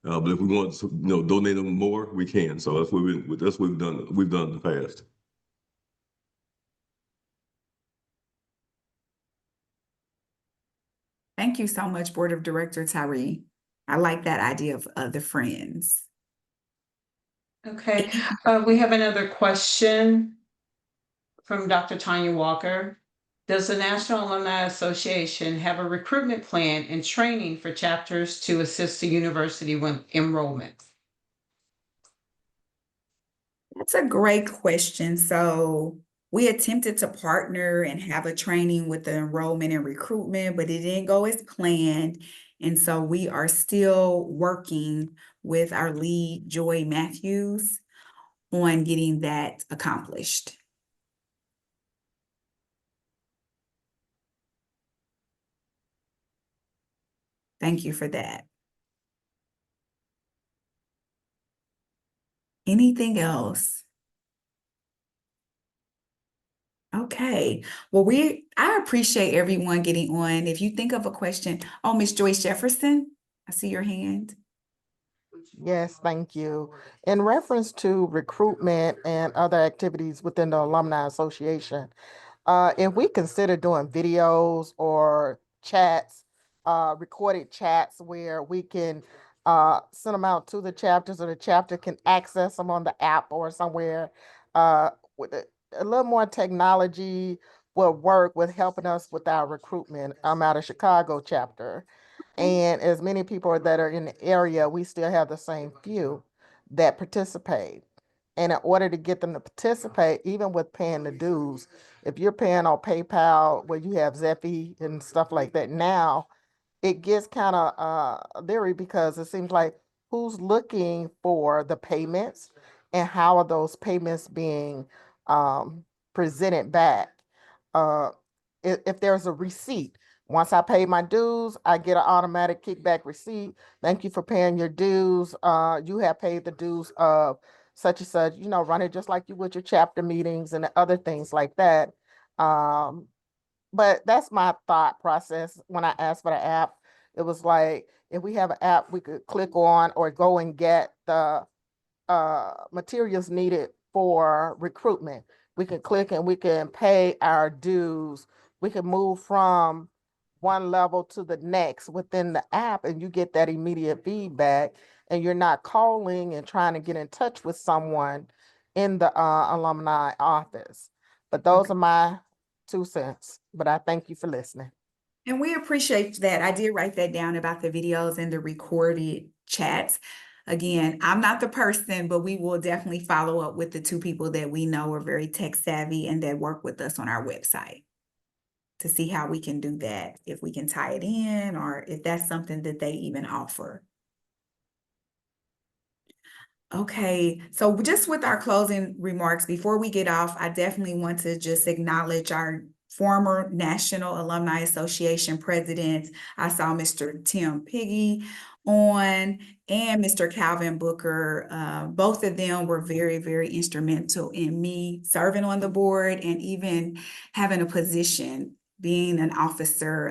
But if we want to, donate them more, we can. So that's what we've done. We've done in the past. Thank you so much, Board of Director Tyree. I like that idea of the friends. Okay, we have another question from Dr. Tanya Walker. Does the National Alumni Association have a recruitment plan and training for chapters to assist the university with enrollment? That's a great question. So we attempted to partner and have a training with the enrollment and recruitment, but it didn't go as planned. And so we are still working with our lead, Joy Matthews, on getting that accomplished. Thank you for that. Anything else? Okay, well, I appreciate everyone getting on. If you think of a question, oh, Miss Joyce Jefferson, I see your hand. Yes, thank you. In reference to recruitment and other activities within the Alumni Association, if we consider doing videos or chats, recorded chats where we can send them out to the chapters or the chapter can access them on the app or somewhere, with a little more technology will work with helping us with our recruitment. I'm out of Chicago chapter. And as many people that are in the area, we still have the same few that participate. And in order to get them to participate, even with paying the dues, if you're paying on PayPal, where you have Zephy and stuff like that now, it gets kind of leery because it seems like who's looking for the payments and how are those payments being presented back? Uh, if there's a receipt, once I pay my dues, I get an automatic kickback receipt. Thank you for paying your dues. You have paid the dues of such and such, run it just like you would your chapter meetings and other things like that. But that's my thought process when I asked for the app. It was like, if we have an app we could click on or go and get the materials needed for recruitment. We can click and we can pay our dues. We can move from one level to the next within the app, and you get that immediate feedback, and you're not calling and trying to get in touch with someone in the alumni office. But those are my 2 cents, but I thank you for listening. And we appreciate that. I did write that down about the videos and the recorded chats. Again, I'm not the person, but we will definitely follow up with the 2 people that we know are very tech savvy and that work with us on our website to see how we can do that, if we can tie it in or if that's something that they even offer. Okay, so just with our closing remarks, before we get off, I definitely want to just acknowledge our former National Alumni Association presidents. I saw Mr. Tim Piggy on and Mr. Calvin Booker. Both of them were very, very instrumental in me serving on the board and even having a position. Being an officer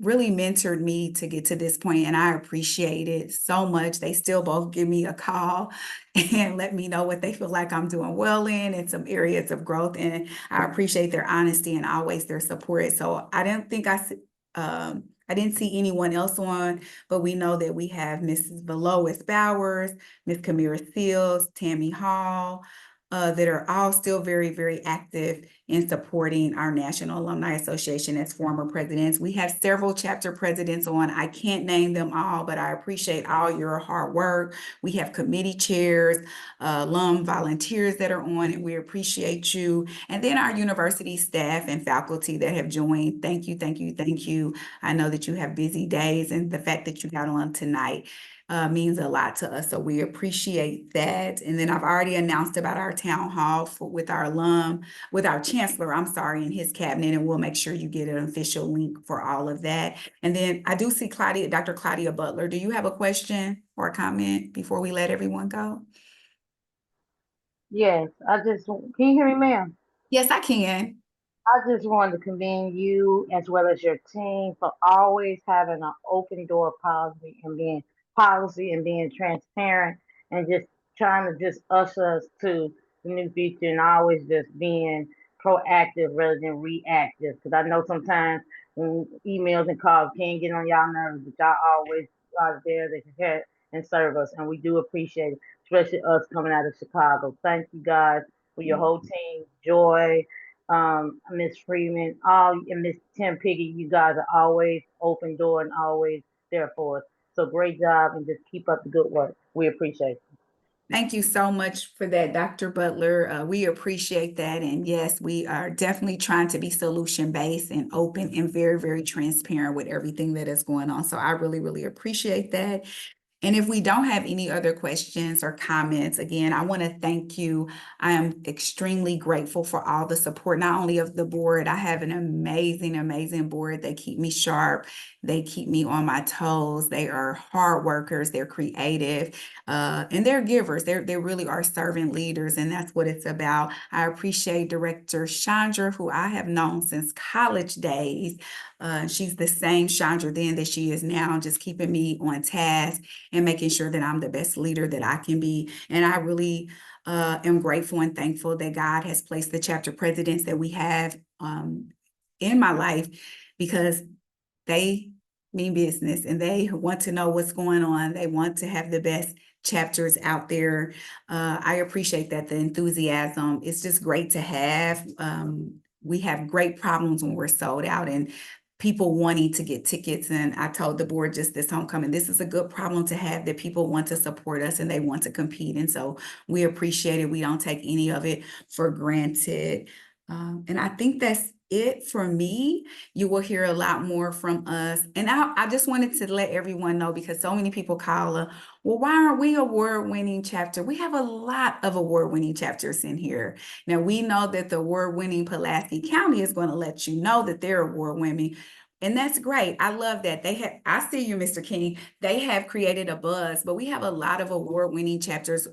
really mentored me to get to this point, and I appreciate it so much. They still both give me a call and let me know what they feel like I'm doing well in and some areas of growth, and I appreciate their honesty and always their support. So I didn't think I didn't see anyone else on, but we know that we have Mrs. Velois Bowers, Ms. Kamira Seals, Tammy Hall, that are all still very, very active in supporting our National Alumni Association as former presidents. We have several chapter presidents on. I can't name them all, but I appreciate all your hard work. We have committee chairs, alum volunteers that are on, and we appreciate you. And then our university staff and faculty that have joined. Thank you, thank you, thank you. I know that you have busy days, and the fact that you got on tonight means a lot to us, so we appreciate that. And then I've already announced about our town hall with our chancellor, in his cabinet, and we'll make sure you get an official link for all of that. And then I do see Dr. Claudia Butler. Do you have a question or a comment before we let everyone go? Yes, can you hear me, ma'am? Yes, I can. I just wanted to commend you as well as your team for always having an open door policy and being transparent and just trying to just usher us to the new future and always just being proactive rather than reactive. Because I know sometimes when emails and calls can get on y'all nerves, but y'all always are there to help and serve us, and we do appreciate it, especially us coming out of Chicago. Thank you guys for your whole team, Joy, Miss Freeman, all and Miss Tim Piggy, you guys are always open door and always there for us. So great job and just keep up the good work. We appreciate it. Thank you so much for that, Dr. Butler. We appreciate that. And yes, we are definitely trying to be solution-based and open and very, very transparent with everything that is going on. So I really, really appreciate that. And if we don't have any other questions or comments, again, I want to thank you. I am extremely grateful for all the support, not only of the board. I have an amazing, amazing board. They keep me sharp. They keep me on my toes. They are hard workers. They're creative, and they're givers. They really are servant leaders, and that's what it's about. I appreciate Director Chandra, who I have known since college days. She's the same Chandra then that she is now, just keeping me on task and making sure that I'm the best leader that I can be. And I really am grateful and thankful that God has placed the chapter presidents that we have in my life, because they mean business and they want to know what's going on. They want to have the best chapters out there. I appreciate that, the enthusiasm. It's just great to have. We have great problems when we're sold out and people wanting to get tickets. And I told the board just this homecoming, this is a good problem to have, that people want to support us and they want to compete. And so we appreciate it. We don't take any of it for granted. And I think that's it for me. You will hear a lot more from us. And I just wanted to let everyone know, because so many people call, well, why aren't we award-winning chapter? We have a lot of award-winning chapters in here. Now, we know that the award-winning Pulaski County is going to let you know that they're award-winning. And that's great. I love that. I see you, Mr. King. They have created a buzz, but we have a lot of award-winning chapters.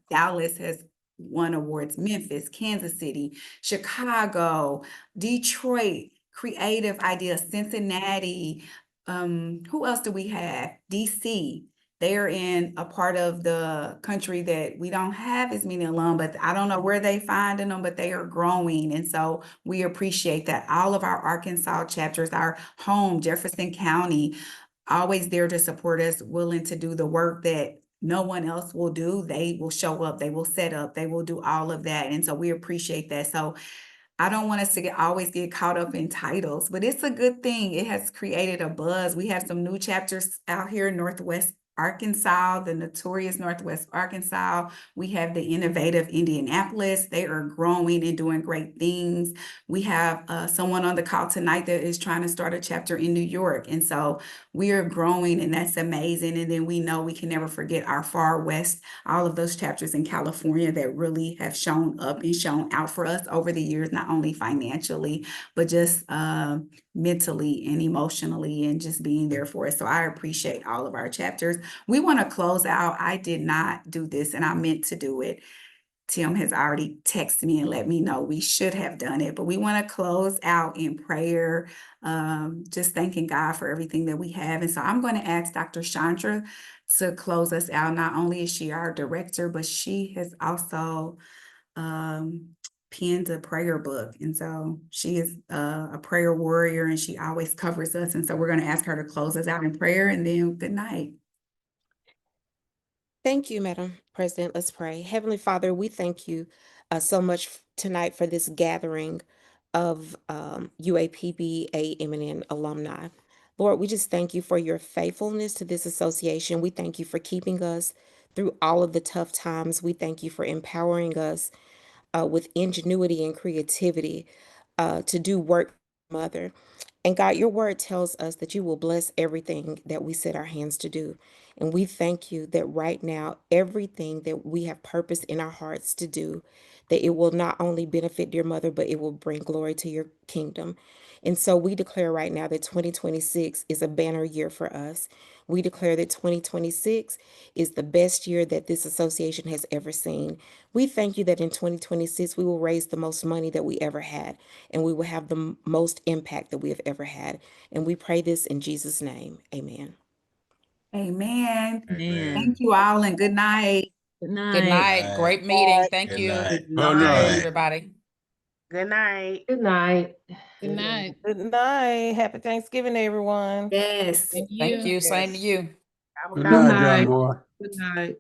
Dallas has won awards, Memphis, Kansas City, Chicago, Detroit, Creative Ideas, Cincinnati. Who else do we have? DC. They're in a part of the country that we don't have as many alum, but I don't know where they finding them, but they are growing. And so we appreciate that. All of our Arkansas chapters, our home, Jefferson County, always there to support us, willing to do the work that no one else will do. They will show up, they will set up, they will do all of that. And so we appreciate that. So I don't want us to always get caught up in titles, but it's a good thing. It has created a buzz. We have some new chapters out here in Northwest Arkansas, the notorious Northwest Arkansas. We have the innovative Indianapolis. They are growing and doing great things. We have someone on the call tonight that is trying to start a chapter in New York. And so we are growing, and that's amazing. And then we know we can never forget our far west, all of those chapters in California that really have shown up and shown out for us over the years, not only financially, but just mentally and emotionally, and just being there for us. So I appreciate all of our chapters. We want to close out. I did not do this, and I meant to do it. Tim has already texted me and let me know we should have done it, but we want to close out in prayer, just thanking God for everything that we have. And so I'm going to ask Dr. Chandra to close us out. Not only is she our director, but she has also penned a prayer book. And so she is a prayer warrior, and she always covers us. And so we're going to ask her to close us out in prayer, and then good night. Thank you, Madam President. Let's pray. Heavenly Father, we thank you so much tonight for this gathering of UAPB AM&N alumni. Lord, we just thank you for your faithfulness to this association. We thank you for keeping us through all of the tough times. We thank you for empowering us with ingenuity and creativity to do work, Mother. And God, your word tells us that you will bless everything that we set our hands to do. And we thank you that right now, everything that we have purpose in our hearts to do, that it will not only benefit dear mother, but it will bring glory to your kingdom. And so we declare right now that 2026 is a banner year for us. We declare that 2026 is the best year that this association has ever seen. We thank you that in 2026 we will raise the most money that we ever had, and we will have the most impact that we have ever had. And we pray this in Jesus' name. Amen. Amen. Man. Thank you all and good night. Good Good night. night. Great meeting. Thank Good you. night. Good Good night. night. Everybody. Good night. Good night. Good night. Good night. Happy Thanksgiving, everyone. Yes. Thank you. Same to you. Have a Good God night, bless. John Boy. Good night.